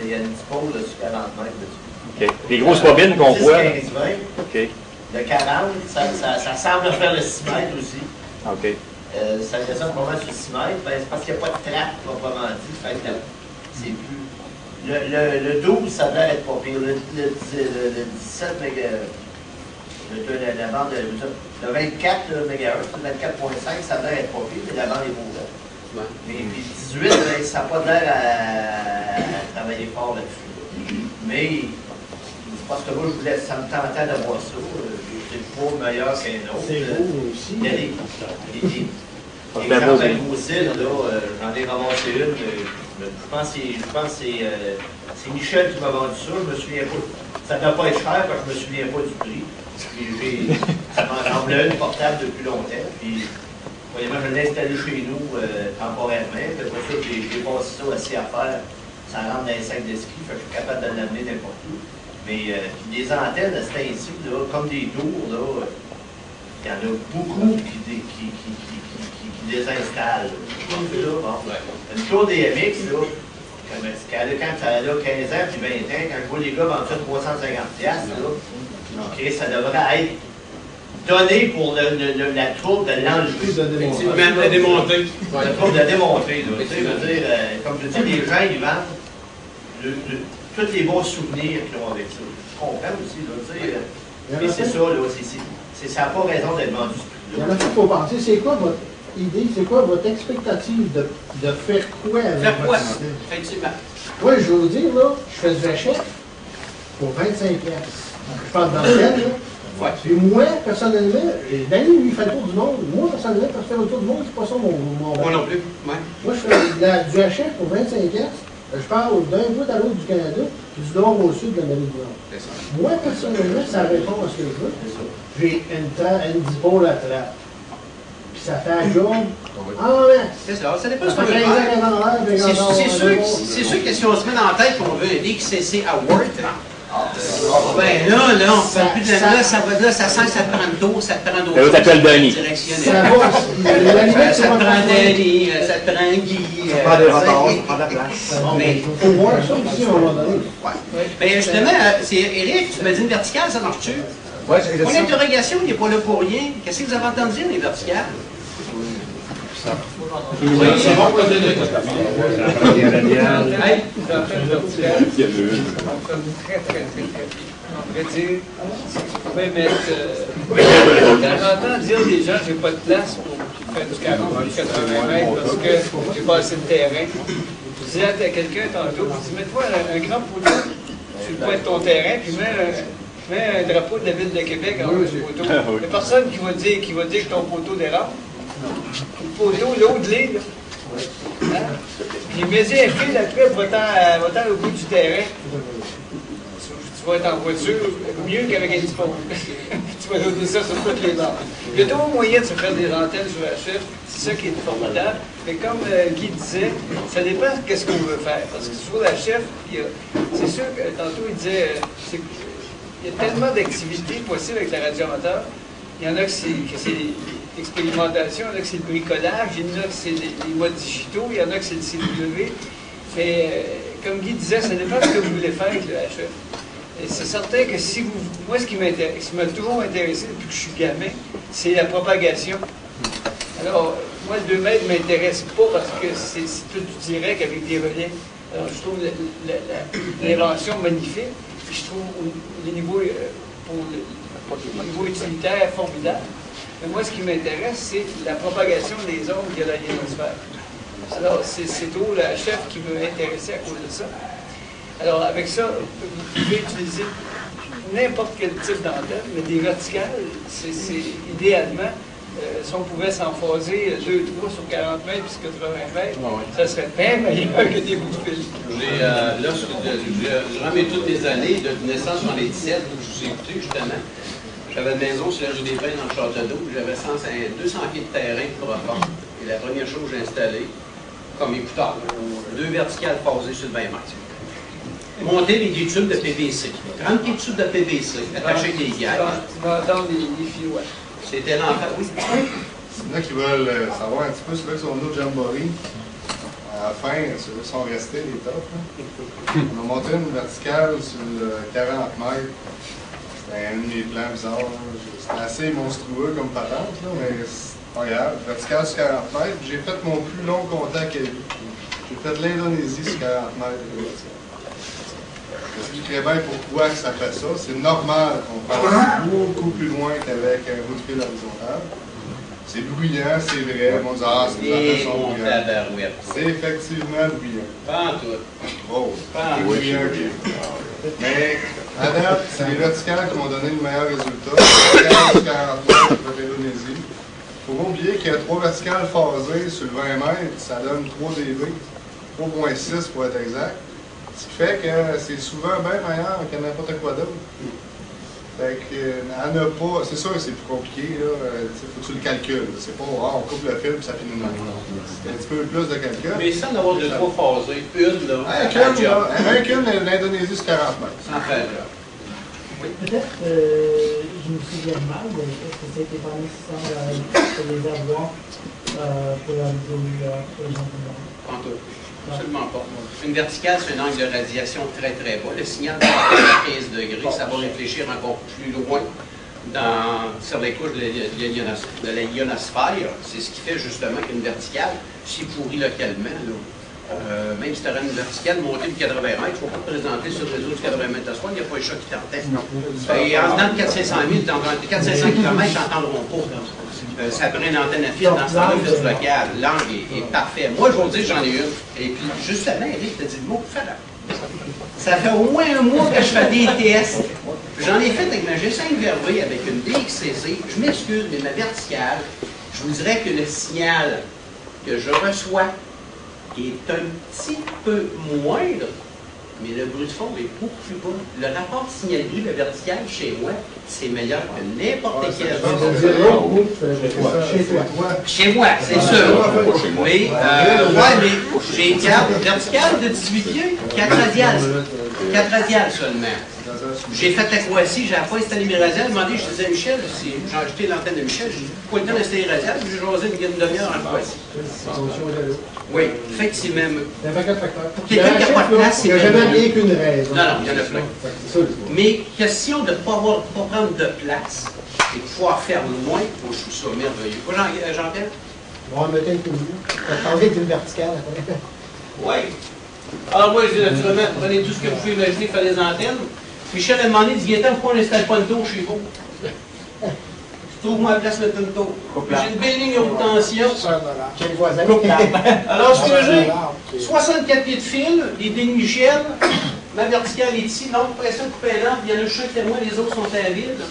il y a une dipôle sur 40 mètres dessus. OK. Les grosses bobines qu'on voit. 15, 20. OK. Le 40, ça semble faire le 6 mètres aussi. OK. ça descend pas mal sur 6 mètres, ben, c'est parce qu'il n'y a pas de trappe proprement dit. Fait que c'est plus. Le 12, ça doit être pas pire. Le 17 la bande, le 24 MHz, le 24.5, ça doit être pas pire, mais la bande est beau. Mais puis 18, ben, ça n'a pas l'air à travailler fort là-dessus. Mais c'est parce que moi, ça me tentait d'avoir ça. C'est pas meilleur qu'un autre. C'est beau aussi. Il y a des exemples avec Mosile, j'en ai ramassé une. Je pense que c'est Michel qui m'a vendu ça. Je me souviens pas. Ça ne doit pas être cher parce que je me souviens pas du prix. Ça m'en voulait une portable depuis longtemps. Puis, voyez-moi, je l'ai installé chez nous temporairement. Puis après ça, j'ai passé ça aussi à faire. Ça rentre dans les sacs de ski. Fait que je suis capable de l'amener n'importe où. Mais des antennes à cet ainsi, comme des tours, il y en a beaucoup qui désinstallent. Une tour DMX, quand ça a 15 ans puis 20 ans, quand je vois les gars vendre ça 350$, ça devrait être donné pour la troupe de l'enlever. Même de démonter. La troupe de démontrer. Comme je dis, les gens, ils vendent tous les bons souvenirs qu'ils ont avec ça. Je comprends aussi. Mais c'est ça, ça n'a pas raison d'être vendu ce prix-là. Il y en a qu'il faut penser. C'est quoi votre idée, c'est quoi votre expectative de faire quoi avec Faire quoi? Effectivement. Moi, je vais vous dire, là, je fais du chef pour 25$. Je parle dans le ciel, là. Ouais. Puis moi, personnellement, Danny, lui, il fait le tour du monde. Moi, personnellement, quand je fais le tour du monde, c'est pas ça mon Moi non plus. Ouais. Moi, je fais du HF pour 25$. Je parle d'un bout à l'autre du Canada, puis du nord au sud de l'Amérique du Nord. Moi, personnellement, ça répond à ce que je veux. J'ai une dipôle à trappe. Puis ça fait un job. C'est ça, ça dépend de ce qu'on veut faire. C'est sûr que si on se met dans la tête qu'on veut un XCC Award, ben là, on ne fait plus de là, ça sent que ça te prend d'eau, ça te prend d'eau. Là, t'appelles Danny. Ça te prend Danny, ça te prend Guy. Ça prend des retards, ça prend de la place. Il faut voir ça aussi à un moment donné. Mais justement, Éric, tu m'as dit une verticale, ça marche-tu? Ouais, c'est Mon interrogation, il n'est pas là pour rien. Qu'est-ce que vous avez entendu dire, les verticales? C'est bon pour le on pourrait dire, tu pouvais mettre. J'entends dire des gens, j'ai pas de place pour faire du 40 ou du 80 mètres parce que j'ai pas assez de terrain. Je disais à quelqu'un tantôt, je dis, mets-toi un grand poteau sur le coin de ton terrain, puis mets un drapeau de la ville de Québec en haut du poteau. Il n'y a personne qui va dire que ton poteau dérape. Le poteau, l'autre lit, là. Hein? Puis mets-y un fil après, va-t'en au bout du terrain. Tu vas être en voiture mieux qu'avec un diplôme. Tu vas donner ça sur toutes les bords. Il y a toujours moyen de se faire des antennes sur HF, c'est ça qui est formidable. Mais comme Guy disait, ça dépend de ce qu'on veut faire. Parce que sur HF, c'est sûr que tantôt il disait, il y a tellement d'activités possibles avec la radio amateur. Il y en a que c'est l'expérimentation, il y en a que c'est le bricolage, il y en a que c'est les modes digitaux, il y en a que c'est le CW. Mais comme Guy disait, ça dépend de ce que vous voulez faire avec le HF. Et c'est certain que si vous... Moi, ce qui m'a toujours intéressé depuis que je suis gamin, c'est la propagation. Alors, moi, le 2 mètres ne m'intéresse pas parce que c'est tout du direct avec des relais. Alors, je trouve l'invention magnifique. Puis je trouve le niveau utilitaire formidable. Mais moi, ce qui m'intéresse, c'est la propagation des ondes qu'il y a dans l'hémisphère. Alors, c'est tout le chef qui m'a intéressé à cause de ça. Alors, avec ça, vous pouvez utiliser n'importe quel type d'antenne, mais des verticales, c'est idéalement, si on pouvait s'emphaser 2-3 sur 40 mètres puis 80 mètres, ça serait bien meilleur que des bouts de fil. Durant toutes les années, de naissance en les 17, où je vous ai écouté justement, j'avais une maison sur la rue des Pins dans le Château, j'avais 200 pieds de terrain pour profond. Et la première chose que j'ai installée, comme écouteur, 2 verticales phasées sur le 20 mètres. Monter des tubes de PVC. 30 pieds de tubes de PVC, attachés avec des gags. Dans les filets. C'était l'enfer, oui. Il y en a qui veulent savoir un petit peu, ceux-là qui sont venus au Jamboree. À la fin, ceux-là sont restés, les tops. On a monté une verticale sur 40 mètres. C'était un de mes plans bizarres. C'était assez monstrueux comme patente, là, mais c'est pas grave. Vertical sur 40 mètres. J'ai fait mon plus long contact à vie. J'ai fait l'Indonésie sur 40 mètres de vertical. J'expliquerai bien pourquoi ça fait ça. C'est normal qu'on passe beaucoup plus loin qu'avec un roue de fil horizontal. C'est bruyant, c'est vrai. On dit, ah, c'est une façon bruyante. C'est effectivement bruyant. Pas en tout. Oh, c'est bruyant. Mais à date, c'est les verticales qui m'ont donné le meilleur résultat. Verticales sur 40 mètres de l'Indonésie. Il ne faut pas oublier qu'il y a 3 verticales phasées sur le 20 mètres. Ça donne 3 dB. 3,6 pour être exact. Ce qui fait que c'est souvent bien meilleur que n'importe quoi d'autre. Fait que, à ne pas. C'est sûr que c'est plus compliqué, là. Faut que tu le calcules. C'est pas, on coupe le fil et ça finit de même. C'est un petit peu plus de calcul. Mais sans avoir de 3 phasés, une, là. Avec une, l'Indonésie, c'est 40 mètres. Sans faire, là. Oui. Peut-être, je me souviens mal, mais est-ce que c'était pas nécessaire de les avoir pour la vidéo pour les gens du monde? En tout. Absolument pas. Une verticale, c'est un angle de radiation très très bas. Le signal va à 15 degrés, ça va réfléchir encore plus loin sur les couches de la ionosphère. C'est ce qui fait justement qu'une verticale, si pourrit localement, là, même si tu aurais une verticale montée de 80 mètres, il ne faut pas te présenter sur le réseau de 80 mètres de soir, il n'y a pas un chat qui t'entend. Et en dedans de 400-500 000, 400-500 km, ils n'entendront pas. Ça prend une antenne à fil dans ce temps-là, du local. L'angle est parfait. Moi, je vais vous dire, j'en ai une. Et puis, justement, Eric t'a dit le mot ça fait au moins un mois que je fais des tests. J'en ai fait avec ma G5 Vervé, avec une DXCC. Je m'excuse, mais ma verticale, je vous dirais que le signal que je reçois est un petit peu moindre, mais le bruit de fond est beaucoup plus bas. Le rapport signal-bruit de vertical chez moi, c'est meilleur que n'importe quel. Chez toi. Chez moi, c'est sûr. Mais, mais j'ai une carte verticale de 18 pieds, 4 radiales. 4 radiales seulement. J'ai fait la Croatie, j'ai pas installé mes radiales. J'ai demandé, je disais à Michel, j'ai ajouté l'antenne de Michel, j'ai dit, pourquoi le temps d'installer les radiales? J'ai jasé une demi-heure en Croatie. Oui, effectivement. Pour quelqu'un qui n'a pas de place, c'est. Il n'y a jamais rien qu'une raison. Non, il y en a plein. Mais question de ne pas prendre de place et de pouvoir faire loin, moi, je trouve ça merveilleux. Quoi, Jean-Pierre? On va mettre un coup de vue. On va changer d'une verticale après. Oui. Alors, moi, je dis naturellement, prenez tout ce que vous pouvez imaginer, faire des antennes. Michel a demandé, dit Gaëtan, pourquoi on n'installe pas une tour chez vous? Trouve-moi la place de mettre une tour. J'ai une belle ligne haute tension. Chez le voisin. Alors, ce que j'ai, 64 pieds de fil, des Michel, ma verticale est ici, donc pression de couper l'arbre, il y en a juste un témoin, les autres sont à la vide.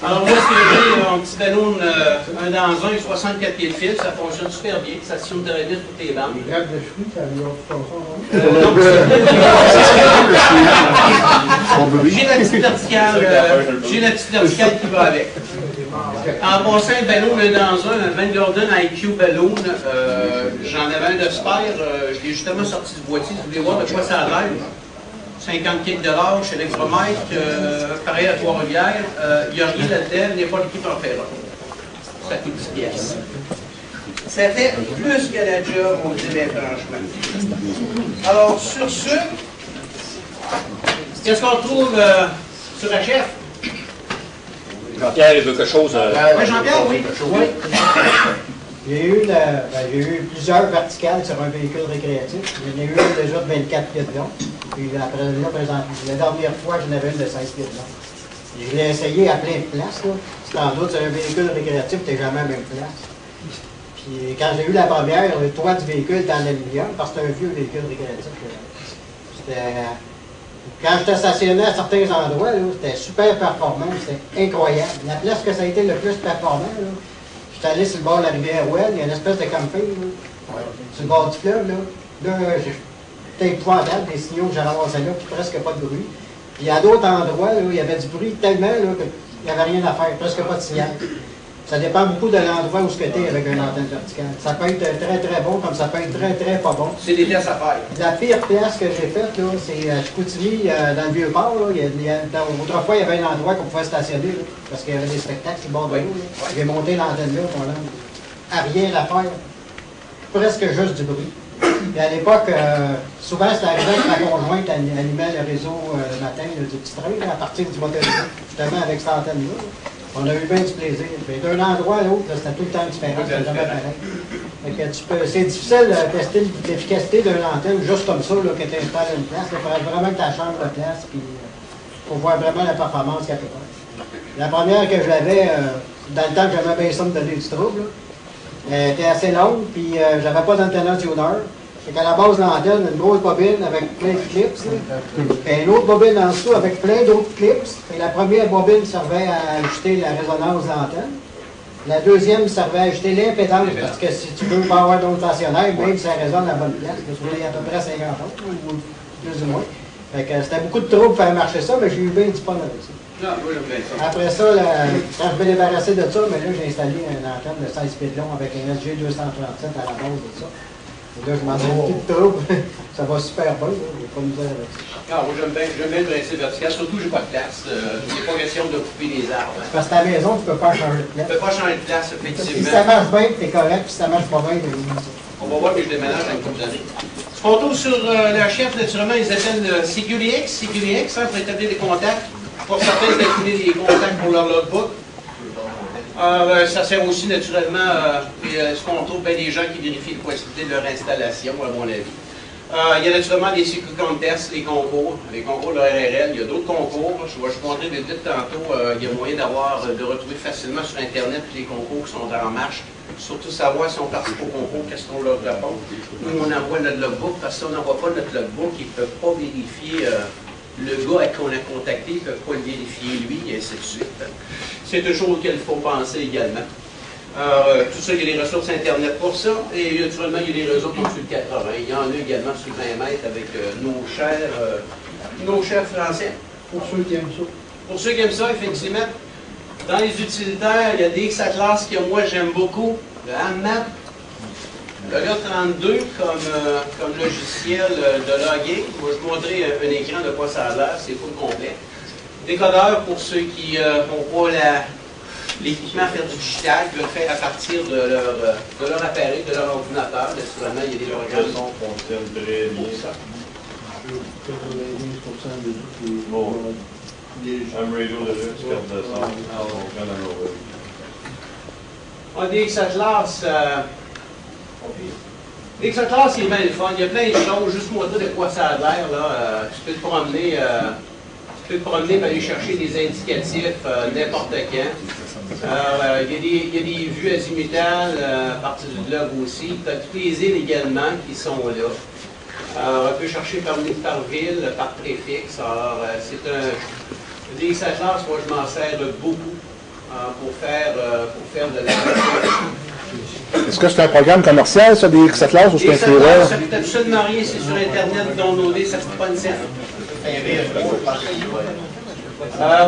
Alors, moi, ce que j'ai, un petit ballon, un dans un, 64 pieds de fil, ça fonctionne super bien, ça se tient très bien sur toutes les bandes. Les grappes de fruits, ça lui offre comme ça. J'ai la petite verticale qui va avec. En passant, un ballon dans un Van Gogh IQ ballon, j'en avais un de spare, je l'ai justement sorti du boîtier, vous voulez voir de quoi ça a l'air. 50 kg chez l'extromètre, pareil à Trois-Rivières, il n'y a rien là-dedans, il n'y a pas de kit en ferron. Ça coûte 10 pièces. Ça fait plus que la job, on dirait franchement. Alors, sur ce, qu'est-ce qu'on trouve sur la chef? Jean-Pierre, il veut quelque chose. Jean-Pierre, oui. J'ai eu plusieurs verticales sur un véhicule récréatif. J'en ai eu une déjà de 24 pieds de long. Puis après la dernière fois, j'en avais une de 16 pieds de long. Je l'ai essayé à plein de places. Si t'en doutes, c'est un véhicule récréatif, t'es jamais à la même place. Puis quand j'ai eu la première, le toit du véhicule était en aluminium, parce que c'est un vieux véhicule récréatif. Quand j'étais stationné à certains endroits, c'était super performant, c'était incroyable. La place que ça a été le plus performant, j'étais allé sur le bord de la rivière Ouelle, il y a une espèce de camping, sur le bord du fleuve. Là c'était épouvantable, des signaux que j'avais ramassés là, puis presque pas de bruit. Puis à d'autres endroits, il y avait du bruit tellement qu'il n'y avait rien à faire, presque pas de signal. Ça dépend beaucoup de l'endroit où tu es avec une antenne verticale. Ça peut être très très bon, comme ça peut être très très pas bon. C'est des tests à faire. La pire place que j'ai faite, c'est à Chicoutimi, dans le Vieux-Port. Autrefois, il y avait un endroit qu'on pouvait stationner, parce qu'il y avait des spectacles sur le bord de l'eau. J'ai monté l'antenne là, à rien à faire. Presque juste du bruit. Puis à l'époque, souvent, c'était arrivé que ma conjointe animait le réseau le matin du petit train, là, à partir du motel, justement avec cette antenne-là. On a eu bien du plaisir. Puis d'un endroit à l'autre, c'était tout le temps différent, c'était jamais pareil. C'est difficile de tester l'efficacité d'une antenne juste comme ça, là, que tu installes une place. Il faudrait vraiment que tu changes de place, puis pour voir vraiment la performance qu'elle peut faire. La première que j'avais, dans le temps que j'avais bien ça me donner du trouble, elle était assez longue, puis j'avais pas d'antenna tuner. Fait qu'à la base de l'antenne, une grosse bobine avec plein de clips, et une autre bobine en dessous avec plein d'autres clips. Et la première bobine servait à ajuster la résonance de l'antenne. La deuxième servait à ajuster l'impédance, parce que si tu veux pas avoir d'autres stationnaires, même si ça résonne à la bonne place, parce qu'il y a à peu près 50 ans, ou plus ou moins. Fait que c'était beaucoup de trouble pour faire marcher ça, mais j'ai eu bien du fun avec ça. Après ça, quand je me débarrassais de ça, mais là, j'ai installé une antenne de 16 pieds de long avec un SG 237 à la base de ça. Et là, je m'en ai plus de trouble. Ça va super bien, il n'y a pas de misère avec ça. Ah, moi, j'aime bien le principe vertical, surtout que j'ai pas de place. C'est pas question de couper les arbres. Hein. Parce que ta maison, tu ne peux pas changer de place. Tu ne peux pas changer de place, effectivement. Si ça marche bien, tu es correct, puis si ça marche pas bien, on va voir que je déménage dans une couple d'années. Ce qu'on trouve sur la chef, naturellement, ils appellent Securix. Securix, hein, pour établir des contacts. Pour certains, c'est d'activer des contacts pour leur logbook. Ça sert aussi naturellement, ce qu'on trouve, bien des gens qui vérifient la possibilité de leur installation, à mon avis. Il y a naturellement des secret contests, les concours de RRL, il y a d'autres concours. Je vais vous montrer vite tantôt, il y a moyen de retrouver facilement sur Internet les concours qui sont en marche. Surtout savoir si on participe au concours, qu'est-ce qu'on leur répond. Nous, on envoie notre logbook, parce que si on n'envoie pas notre logbook, ils ne peuvent pas vérifier le gars qu'on a contacté, ils ne peuvent pas le vérifier lui, et ainsi de suite. C'est une chose auquel il faut penser également. Tout ça, il y a des ressources Internet pour ça, et naturellement, il y a des réseaux comme sur le 80. Il y en a également sur 20 mètres avec nos chers français. Pour ceux qui aiment ça. Pour ceux qui aiment ça, effectivement. Dans les utilitaires, il y a des X-Atlas que moi j'aime beaucoup. Le AMAP, le RA32 comme logiciel de logging. Je vais vous montrer un écran de quoi ça a l'air, c'est full complet. Décodeur pour ceux qui n'ont pas l'équipement à faire du digital, qui veulent le faire à partir de leur appareil, de leur ordinateur. Naturellement, il y a des programmes. Le son fonctionne très bien. 90% de tous les AM Radio de luxe, carte de son, fonctionne à l'oreille. On dit que cette classe, X-Atlas, c'est bien le fun. Il y a plein de choses. Juste montrer de quoi ça a l'air. Tu peux te promener, et aller chercher des indicatifs n'importe quand. Il y a des vues azimutales à partir du globe aussi. Tu as toutes les îles également qui sont là. On peut chercher par ville, par préfixe. Alors, c'est un. Des X-Atlas, moi je m'en sers beaucoup pour faire de la. Est-ce que c'est un programme commercial, ça, des X-Atlas, ou c'est un serveur? Ça coûte absolument rien, c'est sur Internet, downloadé, ça ne coûte pas une scène.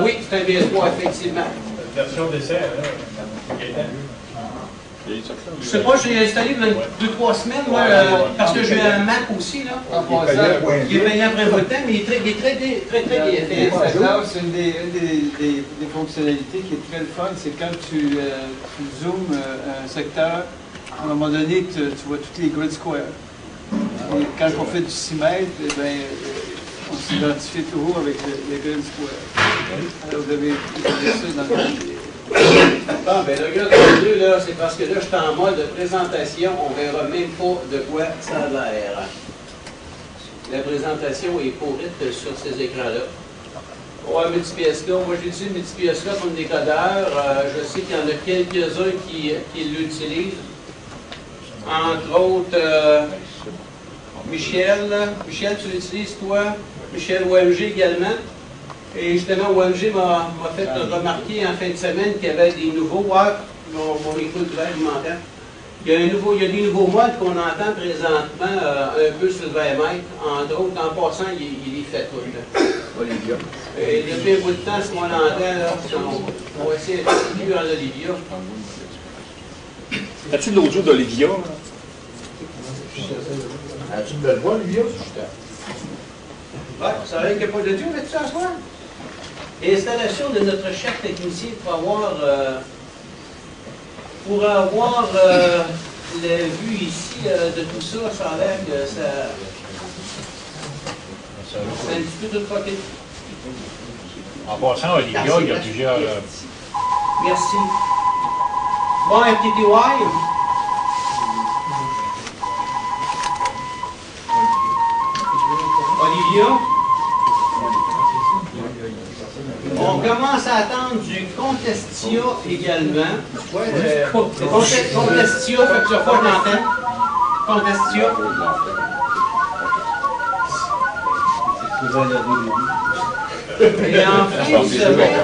Oui, c'est un VS3, effectivement. Version d'essai, je ne sais pas, je l'ai installé dans 2-3 semaines, moi, parce que j'ai un Mac aussi, là, en passant. Il est payant après votre temps, mais il est très bien fait. C'est une des fonctionnalités qui est très le fun, c'est quand tu zoomes un secteur, à un moment donné, tu vois toutes les grid squares. Et quand on fait du 6 mètres, on s'identifie toujours avec les grid squares. Alors, vous avez ça dans le Bon, ben le gars de 2, là, c'est parce que là, je suis en mode de présentation, on ne verra même pas de quoi ça a l'air. La présentation est pourrite sur ces écrans-là. Ouais, multipièce là, moi j'utilise multipièce là comme décodeur. Je sais qu'il y en a quelques-uns qui l'utilisent. Entre autres, Michel, tu l'utilises toi? Michel OMG également. Et justement, OMG m'a fait remarquer en fin de semaine qu'il y avait des nouveaux. Ouais, mon micro est ouvert, je m'entends. Il y a des nouveaux modes qu'on entend présentement un peu sur le 20 mètres. Entre autres, en passant, il est fait tout. Olivia. Et depuis un bout de temps, ce qu'on entend, là, on va essayer d'être plus en Olivia. As-tu de l'audio d'Olivia? As-tu de la voix, Olivia? Ouais, ça veut dire qu'il n'y a pas d'audio là-dessus à soir? L'installation de notre chef technicien pour avoir la vue ici de tout ça, ça a l'air que ça... C'est un petit peu tout fucké. En passant, Olivia, il y a plusieurs... Merci. Bon, FTTY. Olivia. On commence à attendre du Contestia également. Contestia, fait que tu vas pas l'antenne. Contestia. Et en fin de semaine,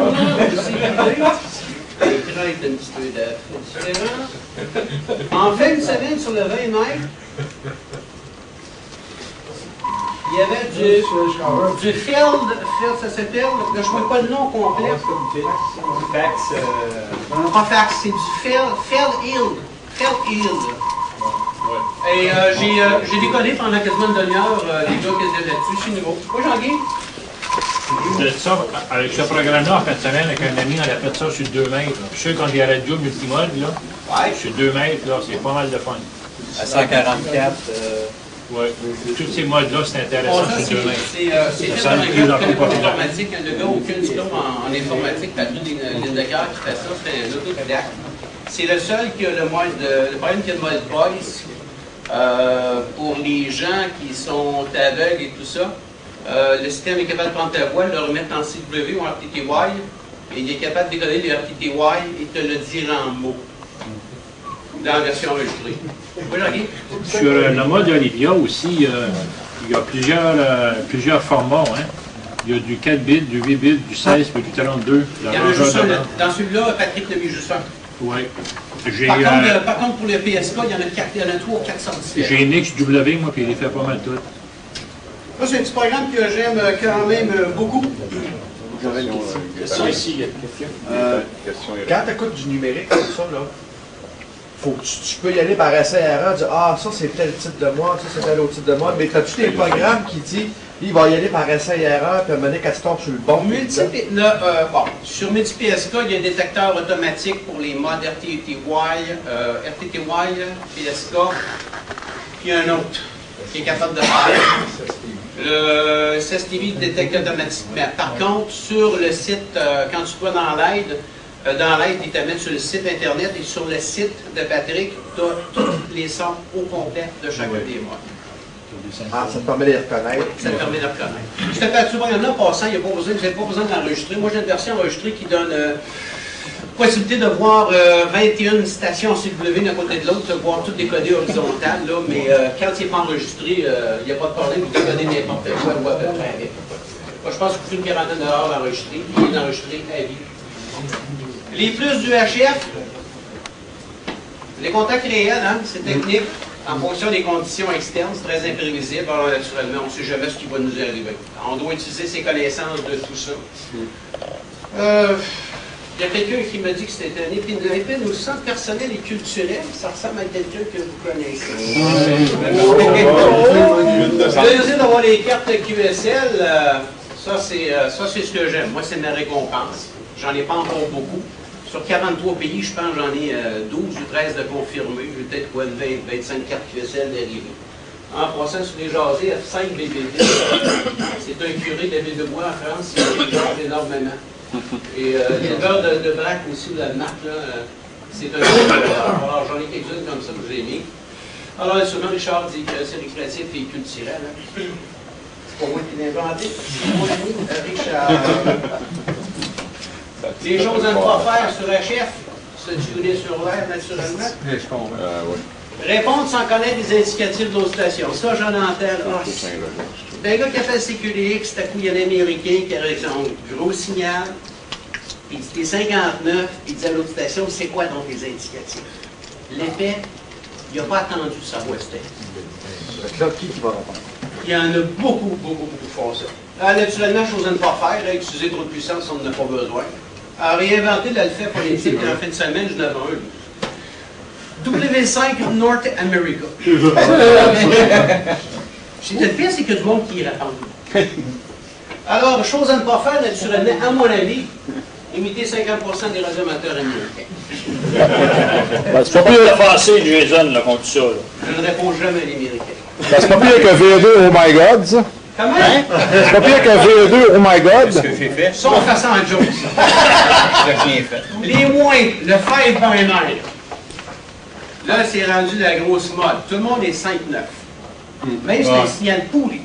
en fin de semaine, sur le 20 mai, il y avait du field, ça s'appelle, là, je ne vois pas le nom complet. Fax. Non, pas fax, c'est du field yield. Et j'ai décollé pendant quasiment une demi-heure les gars qui étaient là-dessus, je suis nouveau. Oui, Jean-Guy? Ça, avec ce programme-là, en fin de semaine, avec un ami, on a fait ça sur 2 mètres. Je suis sûr qu'on dit à la radio multimode, là, sur 2 mètres, là, c'est pas mal de fun. À 144. Oui, tous ces modes-là, c'est intéressant sur 2 mètres. C'est fait par un gars qui connaît pas l'informatique, le gars aucun diplôme en informatique, t'as vu des lignes de cœur qui fait ça, c'est un autodidacte. C'est le seul qui a le problème qu'il y a le mode voice. Pour les gens qui sont aveugles et tout ça, le système est capable de prendre ta voix, le remettre en CW ou en RTTY, et il est capable de décoder le RTTY et te le dire en mots, dans la version enregistrée. Oui, Jean-Guy? Sur le mode Olivia aussi, il y a plusieurs formats. Hein. Il y a du 4 bits, du 8 bits, du 16 et du 32. Il y en a juste un. Dans celui-là, Patrick l'a mis juste un. Oui. Par contre, pour le PSK, il y en a 3 ou 4 sorties. J'ai une XW, moi, puis il les fait pas mal toutes. Ça, c'est un petit programme que j'aime quand même beaucoup. J'avais une question. Ça ici, il y a une question. Quand tu écoutes du numérique comme ça, là, faut que tu peux y aller par essai-erreur, dire ah, ça c'est tel type de mode, ça c'est tel autre type de mode, mais as-tu des programmes qui disent il va y aller par essai-erreur, puis à un moment donné, quand tu tombes sur le bon. Sur MultiPSK, il y a un détecteur automatique pour les modes RTTY, PSK, puis un autre qui est capable de faire. Le SSTV détecte automatiquement. Par contre, sur le site, quand tu vas dans l'aide, ils te mettent sur le site Internet et sur le site de Patrick, tu as tous les sons au complet de chacun des modes. Ah, ça te permet de les reconnaître. Ça te permet de reconnaître. Je te fais souvent, il y en a passant, vous n'avez pas besoin de l'enregistrer. Moi, j'ai une version enregistrée qui donne possibilité de voir 21 stations CW d'un côté de l'autre, de voir tout décodé horizontal, là, mais quand il n'est pas enregistré, il n'y a pas de problème, vous décodez n'importe quoi, ou à peu près avec. Moi, je pense que vous faites une quarantaine d'heures d'enregistrer, il est enregistré à vie. Les plus du HF, les contacts réels, hein, c'est technique, en fonction des conditions externes, c'est très imprévisible, alors naturellement, on ne sait jamais ce qui va nous arriver. On doit utiliser ses connaissances de tout ça. Il y a quelqu'un qui m'a dit que c'était un épine au centre personnel et culturel. Ça ressemble à quelqu'un que vous connaissez. Plaisir d'avoir les cartes QSL. Ça, c'est ce que j'aime. Moi, c'est ma récompense. J'en ai pas encore beaucoup. Sur 43 pays, je pense j'en ai 12 ou 13 de confirmés. J'ai peut-être 25 cartes QSL d'arrivée. En passant sur les jasés, F5 BBD, c'est un curé de la ville de Bois en France, il jase énormément. Et l'éleveur de braque aussi, la marque, c'est un alors j'en ai quelques-unes comme ça que j'ai mis. Alors sûrement Richard dit que c'est récréatif et culturel. Hein. C'est pas moi qui l'ai inventé, c'est mon ami Richard. Les choses à ne pas faire sur HF, se tuer sur l'air naturellement. Je comprends. Répondre sans connaître les indicatifs de nos stations. Ça, j'en entends. C'est un gars qui a fait le CQDX, tout à coup, il y a un Américain qui a un gros signal, puis il dit t'es 59, puis il dit à l'autre station, c'est quoi donc les indicatifs? L'effet, il n'a pas attendu de savoir c'était. Là, qui va répondre? Il y en a beaucoup qui font ça. Naturellement, chose à ne pas faire, utiliser trop de puissance, on n'en a pas besoin. À réinventer l'alpha politique en fin de semaine, je n'avais un. W5 North America. C'est le pire, c'est que du monde qui y répond. Alors, chose à ne pas faire, naturellement, à mon avis, imiter 50% des radioamateurs américains. Ben, c'est pas plus offensé, Jason, là, contre ça. Là. Je ne réponds jamais à l'américain. Ben, c'est pas pire que VE2, oh my god, ça. Comment? C'est pas pire que VE2, oh my god. Qu'est-ce que j'ai fait? Ça, on fait ça en joke. J'ai rien fait. Les moins, le 5 by 9. Là, c'est rendu la grosse mode. Tout le monde est 5-9. Même si c'est un signal pourri.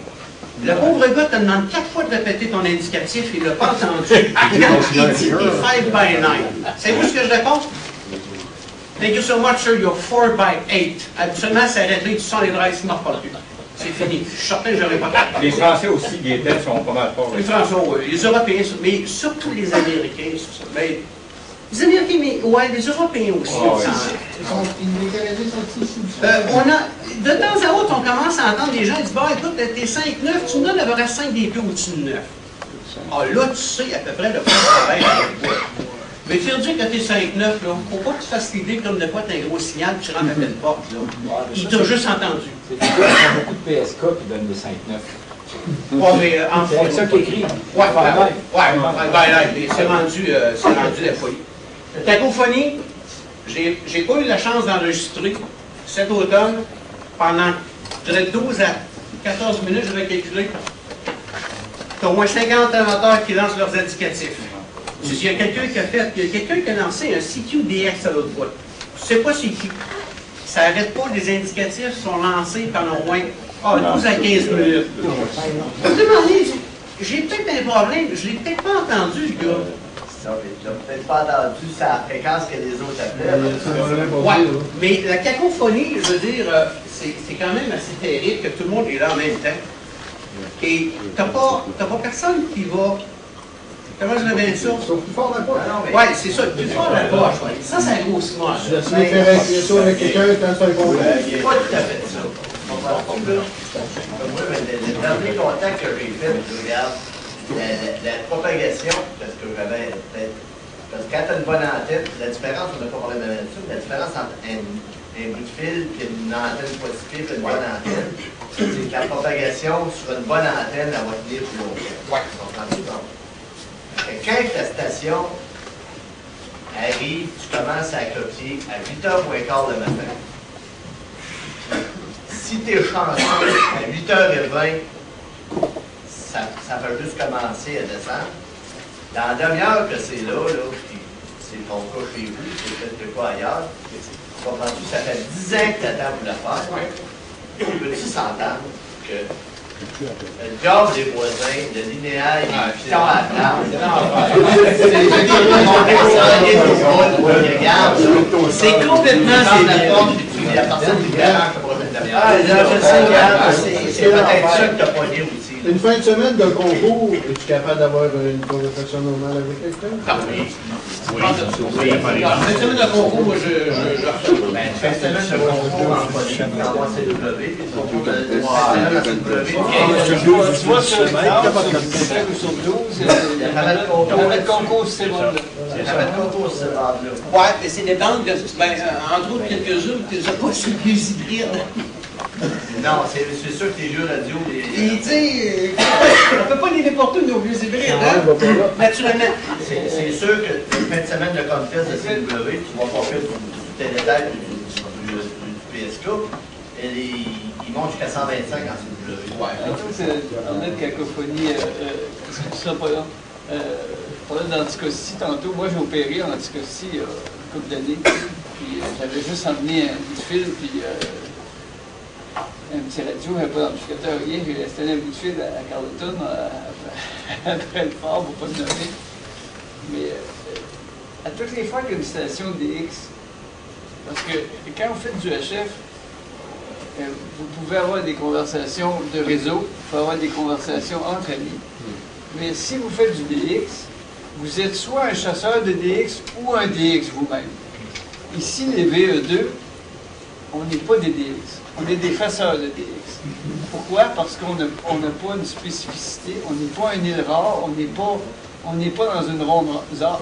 Le pauvre gars te demande 4 fois de répéter ton indicatif, il ne l'a pas entendu. Il dit 5 by 9. Savez-vous ce que je réponds? Thank you so much, sir. You're 4 by 8. Absolument, ça arrêterait du son et le reste, il ne pas plus. C'est fini. Je suis certain que je n'aurais pas capté. Les Français aussi, les têtes sont pas mal forts. Les Français, oui. Les Européens, mais surtout les Américains. Mais, les Américains, mais ouais, les Européens aussi. Les Canadiens sont ici. On a, de temps à autre, on commence à entendre des gens qui disent, bon, écoute, t'es 5-9, tu me donnes à peu près 5 des pieds au-dessus de 9. Ah, là, tu sais à peu près le point de travail avec toi. Mais faire dire que t'es 5-9, là, faut pas que tu fasses l'idée comme de quoi t'as un gros signal et tu rentres à pleine porte, là. Il t'a juste entendu. C'est des gars qui ont beaucoup de PSK qui donnent des 5-9. Ouais, mais en fait. C'est ça qui écrit. Ouais, mais c'est rendu la folie. Cacophonie, j'ai pas eu la chance d'enregistrer cet automne pendant, je dirais, 12 à 14 minutes, je vais calculer. T'as au moins 50 amateurs qui lancent leurs indicatifs. Il y a quelqu'un qui a lancé un CQDX à l'autre bout. Tu sais pas c'est qui. Ça n'arrête pas, les indicatifs sont lancés pendant au moins 12 à 15 minutes. Je me demandais, j'ai peut-être un problème, je l'ai peut-être pas entendu, le gars. Tu n'as peut-être pas entendu sa fréquence que les autres appelaient. Ouais, mais la cacophonie, je veux dire, c'est quand même assez terrible que tout le monde est là en même temps. Et t'as pas personne qui va. Comment je le mets ça? Ils sont plus forts dans la poche. Oui, c'est ça, plus fort dans la poche. Ouais. Ça, c'est un gros signal. Tu as fait ça avec quelqu'un quand tu fais le concours. Pas tout à fait ça. Le dernier contact que j'ai fait, je regarde la propagation, parce que j'avais peut-être. Parce que quand tu as une bonne antenne, la différence, on n'a pas parlé de là-dessus, la différence entre un bout de fil et une antenne positive et une bonne antenne, c'est que la propagation sur une bonne antenne, elle va tenir plus longtemps. Ouais. Quand la station arrive, tu commences à copier à 8h15 le matin. Si tu es chanceux, à 8h20, ça va juste commencer à descendre. Dans la demi-heure que c'est là, puis c'est ton cas chez vous, c'est peut-être quoi ailleurs, ça fait 10 ans que tu attends pour le faire. Peux-tu s'entendre que le job des voisins, le linéaire, il piton à la table. C'est complètement la personne qui garage pour une demi-heure. C'est peut-être ça que tu as pogné aussi. Une fin de semaine de concours, es-tu capable d'avoir une conversation normale avec quelqu'un? Ah oui. Oui. Fin de semaine de concours, moi, je fin de semaine de concours en politique, en CW, puis surtout tu vois, sur 5 ou sur 12, il y a de concours, c'est bon. Il y avait de concours, c'est bon. Ouais, mais c'est des banques, entre autres quelques-unes, tu les as pas sur les hybrides. Non, c'est sûr que les jeux radio... Il dit, on ne peut pas les déporter nos vieux hybrides, hein? Naturellement. C'est sûr que une fin de semaine de contest de CW, tu vas pas faire du télétech du PSK, et ils montent jusqu'à 125 en CW. Ouais. On a de cacophonie, ça sera pas là. On parlait d'anticosie tantôt. Moi, j'ai opéré en anticosie il y a une couple d'années. Puis j'avais juste emmené un bout de fil, puis un petit radio, il n'y avait pas d'amplificateur, rien. J'ai installé un bout de fil à Carleton après le fort, pour ne pas le nommer. Mais à toutes les fois qu'il y a une station DX, parce que quand vous faites du HF, vous pouvez avoir des conversations de réseau, vous pouvez avoir des conversations entre amis. Mais si vous faites du DX, vous êtes soit un chasseur de DX ou un DX vous-même. Ici, les VE2, on n'est pas des DX, on est des chasseurs de DX. Pourquoi? Parce qu'on n'a pas une spécificité, on n'est pas une île rare, on n'est pas dans une ronde rare,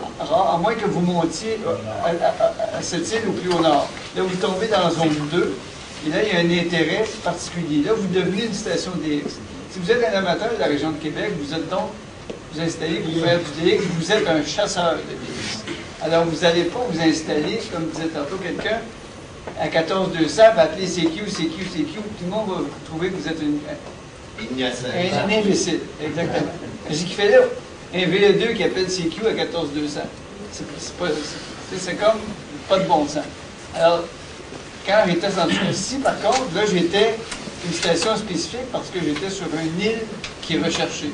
à moins que vous montiez à cette île au plus au nord. Là, vous tombez dans la zone 2, et là, il y a un intérêt particulier. Là, vous devenez une station DX. Si vous êtes un amateur de la région de Québec, vous êtes donc, vous installez pour faire du DX, vous êtes un chasseur de DX. Alors, vous n'allez pas vous installer, comme disait tantôt quelqu'un, à 14200, va appeler CQ, tout le monde va trouver que vous êtes un imbécile. Exactement. J'ai qui fait là, un VE2 qui appelle CQ à 14200. C'est comme pas de bon sens. Alors, quand j'étais ici, par contre, là, j'étais une station spécifique parce que j'étais sur une île qui est recherchée.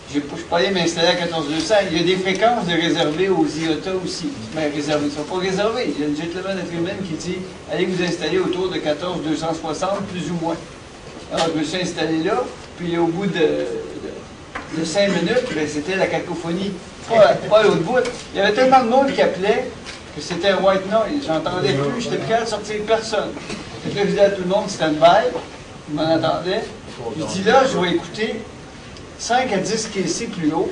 Je ne suis pas allé m'installer à 14200. Il y a des fréquences de réservées aux IOTA aussi. Mais réservées, ils ne sont pas réservées. Il y a une gentleman agreement qui dit allez vous installer autour de 14260, plus ou moins. Alors, je me suis installé là, puis au bout de 5 minutes, ben, c'était la cacophonie. Pas à l'autre bout. Il y avait tellement de monde qui appelait que c'était un white noise. J'entendais plus, j'étais plus capable de sortir personne. Fait que là, je disais à tout le monde stand-by, ils m'en attendaient. Je dis là, je vais écouter 5 à 10 KC plus haut.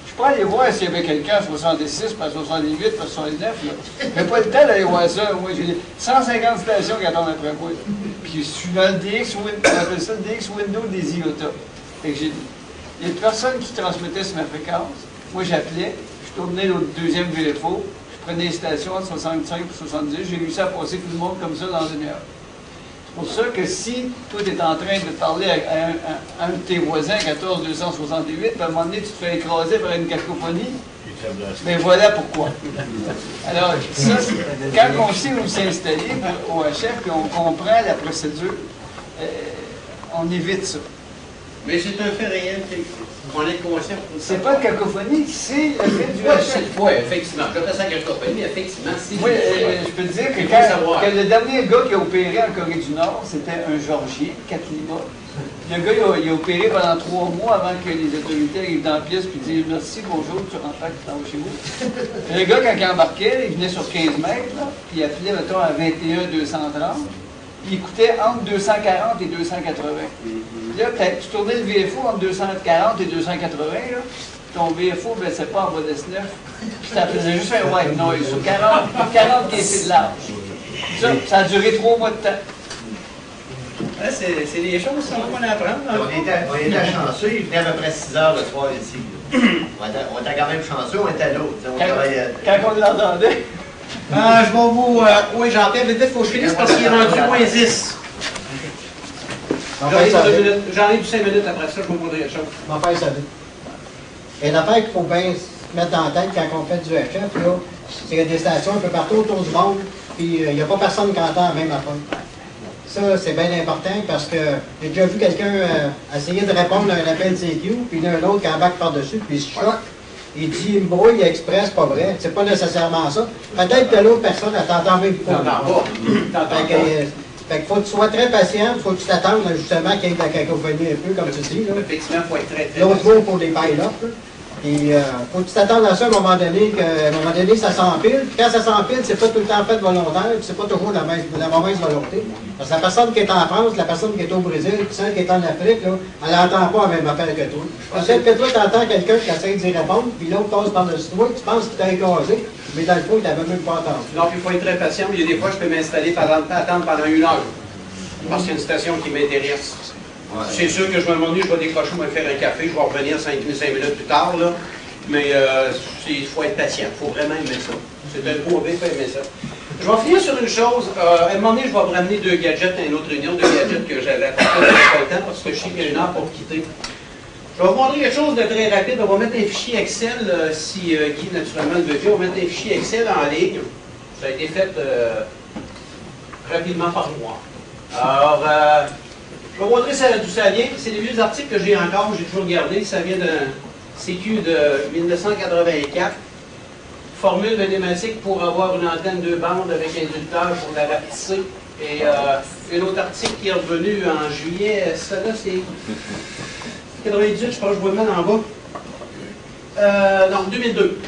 Je peux aller voir s'il y avait quelqu'un à 66, pas 78, pas 69. Là. J'ai pas le temps d'aller voir ça. Moi, j'ai 150 stations qui attendent après moi. Puis je suis dans le DX, on appelle ça le DX window des IOTA. Fait que il y a une personne qui transmettait sur ma fréquence. Moi, j'appelais, je tournais le deuxième VFO, je prenais les stations à 65 ou 70, j'ai réussi à passer tout le monde comme ça dans une heure. C'est pour ça que si toi, tu es en train de parler à un de tes voisins, 14268, puis à un moment donné, tu te fais écraser par une cacophonie, mais voilà pourquoi. Alors, ça, quand on sait où s'installer au HF, puis on comprend la procédure, on évite ça. Mais c'est un fait réel, on est conscient. C'est pas de cacophonie, c'est le fait du HF. Oui, effectivement. Je fais ça cacophonie, mais effectivement, c'est... Oui, je peux te dire que quand le dernier gars qui a opéré en Corée du Nord, c'était un Georgien, Katlima. Le gars, il a opéré pendant 3 mois avant que les autorités arrivent dans la pièce et disent merci, bonjour, tu rentres chez vous. Le gars, quand il embarquait, il venait sur 15 mètres, là, puis il appelait, mettons, à 21 230. Il coûtait entre 240 et 280. Là, tu tournais le VFO entre 240 et 280, là. Ton VFO, ben, c'est pas en bas de 9. Ça faisait juste un white noise sur 40 pieds de large. Ça a duré 3 mois de temps. C'est des choses qu'on apprend. On était chanceux, il venait à peu près 6 heures le soir ici. On était quand même chanceux, on était à l'autre. Quand on l'entendait. Je vais vous... oui, Jean-Pierre, vite, il faut que je finisse parce qu'il est rendu moins 10. J'en ai du 5 minutes après ça, je vais vous montrer quelque chose. Mon père savait. Et l'affaire qu'il faut bien se mettre dans la tête quand on fait du HF, là, c'est qu'il y a des stations un peu partout autour du monde, puis il n'y a pas personne qui entend la même affaire. Ça, c'est bien important parce que j'ai déjà vu quelqu'un essayer de répondre à un appel CQ, puis il y en a un autre qui embarque par-dessus, puis il se choque. Il dit, il me brouille express, pas vrai. C'est pas nécessairement ça. Peut-être que l'autre personne, elle t'entend même pas. Fait qu'il faut que tu sois très patient, il faut que tu t'attendes justement qu'il y ait de la cacophonie un peu, comme tu dis. Effectivement, il faut être très l'autre mot pour les pilotes. Et faut que tu t'attendes à ça à un moment donné, ça s'empile. Puis quand ça s'empile, c'est pas tout le temps fait volontaire, puis c'est pas toujours la mauvaise volonté. Parce que la personne qui est en France, la personne qui est au Brésil, puis celle qui est en Afrique, là, elle n'entend pas la même affaire que toi. Peut-être que toi, tu entends quelqu'un qui essaie d'y répondre, puis l'autre passe par-dessus toi, tu penses qu'il t'a écrasé, mais dans le fond, il t'avait même pas entendu. Donc, il faut être très patient. Il y a des fois, je peux m'installer, attendre pendant 1 heure. Parce qu'il y a une station qui m'intéresse. Ouais. C'est sûr que je vais demander, je vais décrocher, je vais faire un café, je vais revenir 5 minutes plus tard, là. Mais il faut être patient, il faut vraiment aimer ça. C'est un beau il faut aimer ça. Je vais finir sur une chose. À un moment donné, je vais vous ramener 2 gadgets à une autre réunion, 2 gadgets que j'avais pas le temps parce que je sais qu'il y a 1 heure pour quitter. Je vais vous montrer quelque chose de très rapide. On va mettre un fichier Excel, si Guy, naturellement, le veut bien. On va mettre un fichier Excel en ligne. Ça a été fait rapidement par moi. Alors, je vais vous montrer d'où ça vient. C'est des vieux articles que j'ai encore, j'ai toujours gardé. Ça vient d'un CQ de 1984. Formule mathématique pour avoir une antenne 2 bandes avec inducteur pour la rapetisser. Et un autre article qui est revenu en juillet, ça là c'est 98, je pense que je vois le mal en bas. Non, 2002.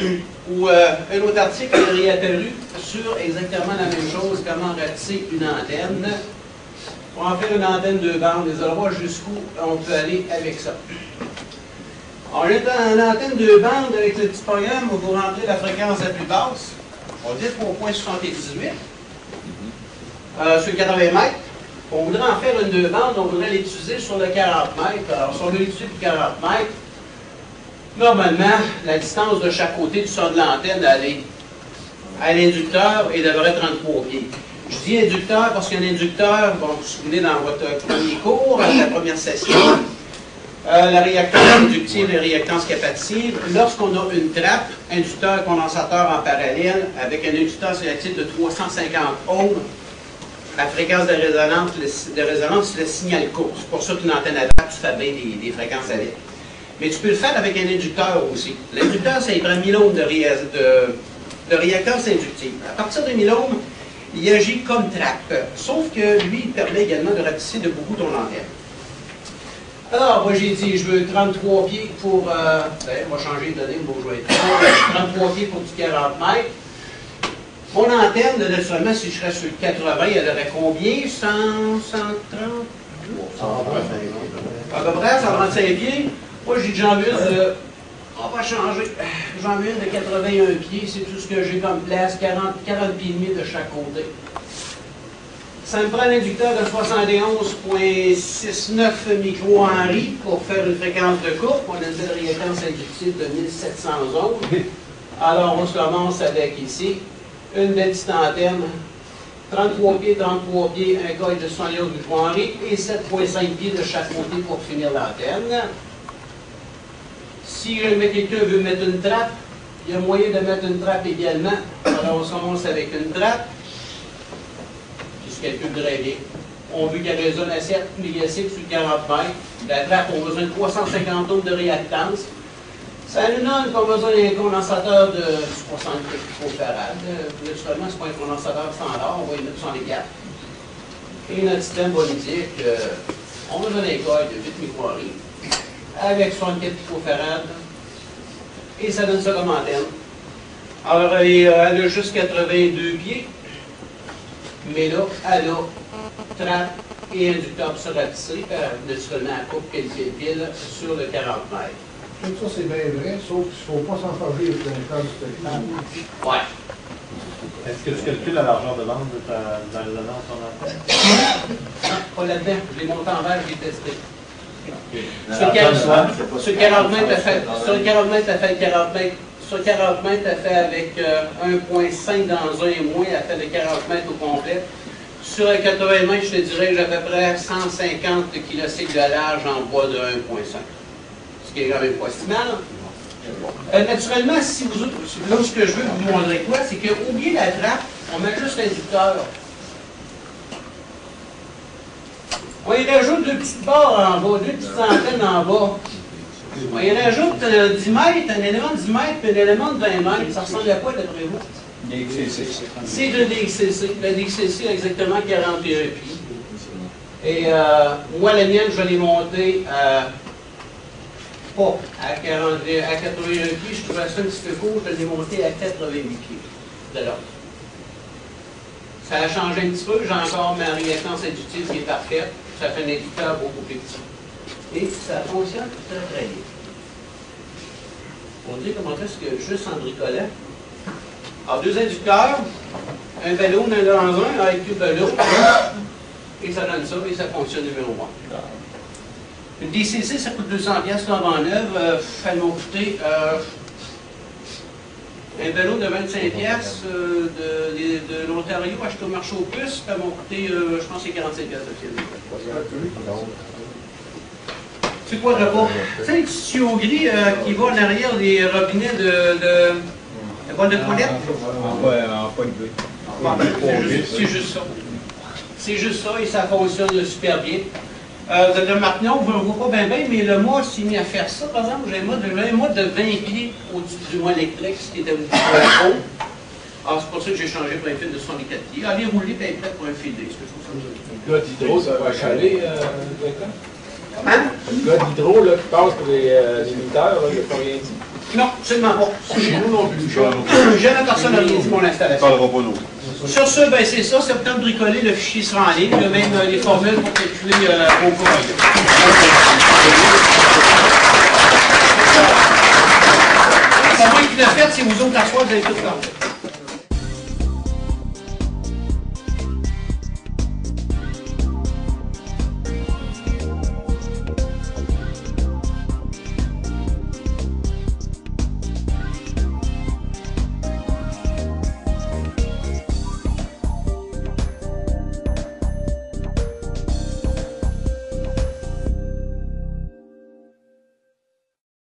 Où un autre article est réapparu sur exactement la même chose, comment rapetisser une antenne. Pour en faire une antenne 2 bandes, vous allez voir jusqu'où on peut aller avec ça. On est en antenne 2 bandes avec le petit programme où vous rentrez la fréquence la plus basse. On dit 3.78 sur 80 mètres. On voudrait en faire une 2 bandes, on voudrait l'utiliser sur le 40 mètres. Alors, si on veut l'utiliser pour 40 mètres, normalement, la distance de chaque côté du son de l'antenne, elle est à l'inducteur et devrait être 33 pieds. Je dis inducteur parce qu'un inducteur, bon, vous vous souvenez dans votre premier cours, la première session, la réactance inductive et réactance capacitive, lorsqu'on a une trappe, inducteur condensateur en parallèle, avec un inducteur sélectif de 350 ohms, la fréquence de résonance, c'est le signal court. C'est pour ça qu'une antenne à trappe, tu fais bien des fréquences avec. Mais tu peux le faire avec un inducteur aussi. L'inducteur, ça il prend 1000 ohms de réactance inductive. À partir de 1000 ohms, il agit comme trappe. Sauf que lui, il permet également de rapetisser de beaucoup ton antenne. Alors, moi j'ai dit, je veux 33 pieds pour... on va changer de données, bon, je vais être 33 pieds pour du 40 mètres. Mon antenne, naturellement, si je serais sur le 80, elle aurait combien? 130? À peu près, 135 pieds. Moi, j'ai déjà envie de... On va changer. J'en veux une de 81 pieds, c'est tout ce que j'ai comme place, 40 pieds et demi de chaque côté. Ça me prend un inducteur de 71,69 micro-henry pour faire une fréquence de courbe. On a une réactance inductive de 1700 ohms. Alors, on se commence avec ici une belle petite antenne, 33 pieds, un coil de 71 micro-henry et 7,5 pieds de chaque côté pour finir l'antenne. Si jamais quelqu'un veut mettre une trappe, il y a moyen de mettre une trappe également. Alors, on commence avec une trappe. Qui se calcule très bien. On veut qu'elle résonne à 7 millicycles sur 40 mètres. La trappe, on a besoin de 350 ohms de réactance. Ça nous donne qu'on a besoin d'un condensateur de 60 picofarad. Naturellement, ce n'est pas un condensateur standard, on va y mettre 64. Et notre système va nous dire qu'on a besoin d'un coil de 8 micro-henry avec 64 picofarad. Et ça donne ça comme antenne. Alors, elle a juste 82 pieds. Mais là, elle a trappe et inducteur pour se rapetisser, naturellement, elle coupe quelques piles sur le 40 mètres. Tout ça, c'est bien vrai, sauf qu'il ne faut pas s'enfarger avec l'instant du spectacle. Ouais. Est-ce que tu calcules la largeur de bande de ta résonance en antenne? Non, pas là-dedans. Je l'ai monté en vert, je l'ai testé. Okay. Sur 40 mètres, elle fait 40 mètres. Sur 40 mètres, elle fait avec 1,5 dans un et moins, elle fait de 40 mètres au complet. Sur 80 mètres, je te dirais que j'ai à peu près 150 kg de large en bois de 1,5. Ce qui est quand même pas si mal. Naturellement, si vous autres, là, ce que je veux vous montrer quoi, c'est qu'au lieu de la trappe, on met juste l'inducteur. On y rajoute deux petites barres en bas, deux petites antennes en bas. On y rajoute 10 mètres, un élément de 10 mètres, puis un élément de 20 mètres. Ça ressemble à quoi d'après vous? DXCC. C'est le DXCC. Le DXCC a exactement 41 pieds. Et moi, la mienne, je l'ai montée pas à 81 pieds. Je trouvais ça un petit peu court. Je l'ai montée à 88 pieds de l'autre. Ça a changé un petit peu. J'ai encore ma réactance inductive qui est parfaite. Ça fait un inducteur beaucoup plus petit. Et ça fonctionne très très bien. On dit comment est-ce que juste en bricolant. Alors, deux inducteurs, un ballon, un dans un, avec deux ballons, et ça donne ça, et ça fonctionne numéro 1. Une DCC, ça coûte 200$ en neuve, ça m'a coûté un ballon de 25$ de l'Ontario acheté au marché aux puces, ça m'a coûté, je pense, c'est 45$ de fil. C'est quoi le repas? Tu sais, les petits tuyaux gris qui vont en arrière des robinets de bol de toilette? C'est juste ça. C'est juste ça et ça fonctionne super bien. Vous avez remarqué, non, vous ne le voyez pas bien, mais le mât s'est mis à faire ça. Par exemple, j'ai un mât de 20 pieds au-dessus du mât électrique, ce qui était beaucoup trop haut. Alors, c'est pour ça que j'ai changé pour un fil de 64 pieds. Allez rouler et être prêt pour un fil D. Le gars d'hydro, ça va chaler, directement? Hein? Le gars d'hydro, là, qui passe pour les limiteurs, il n'a pas rien dit. Non, absolument pas. Chez nous non plus. Jamais personne n'a rien dit pour l'installation. Sur ce, ben c'est ça. C'est le temps de bricoler. Le fichier sera en ligne. Il y a même les formules pour calculer au cours. C'est moi qui l'ai fait. Si vous autres, la soirée, vous avez tout fait.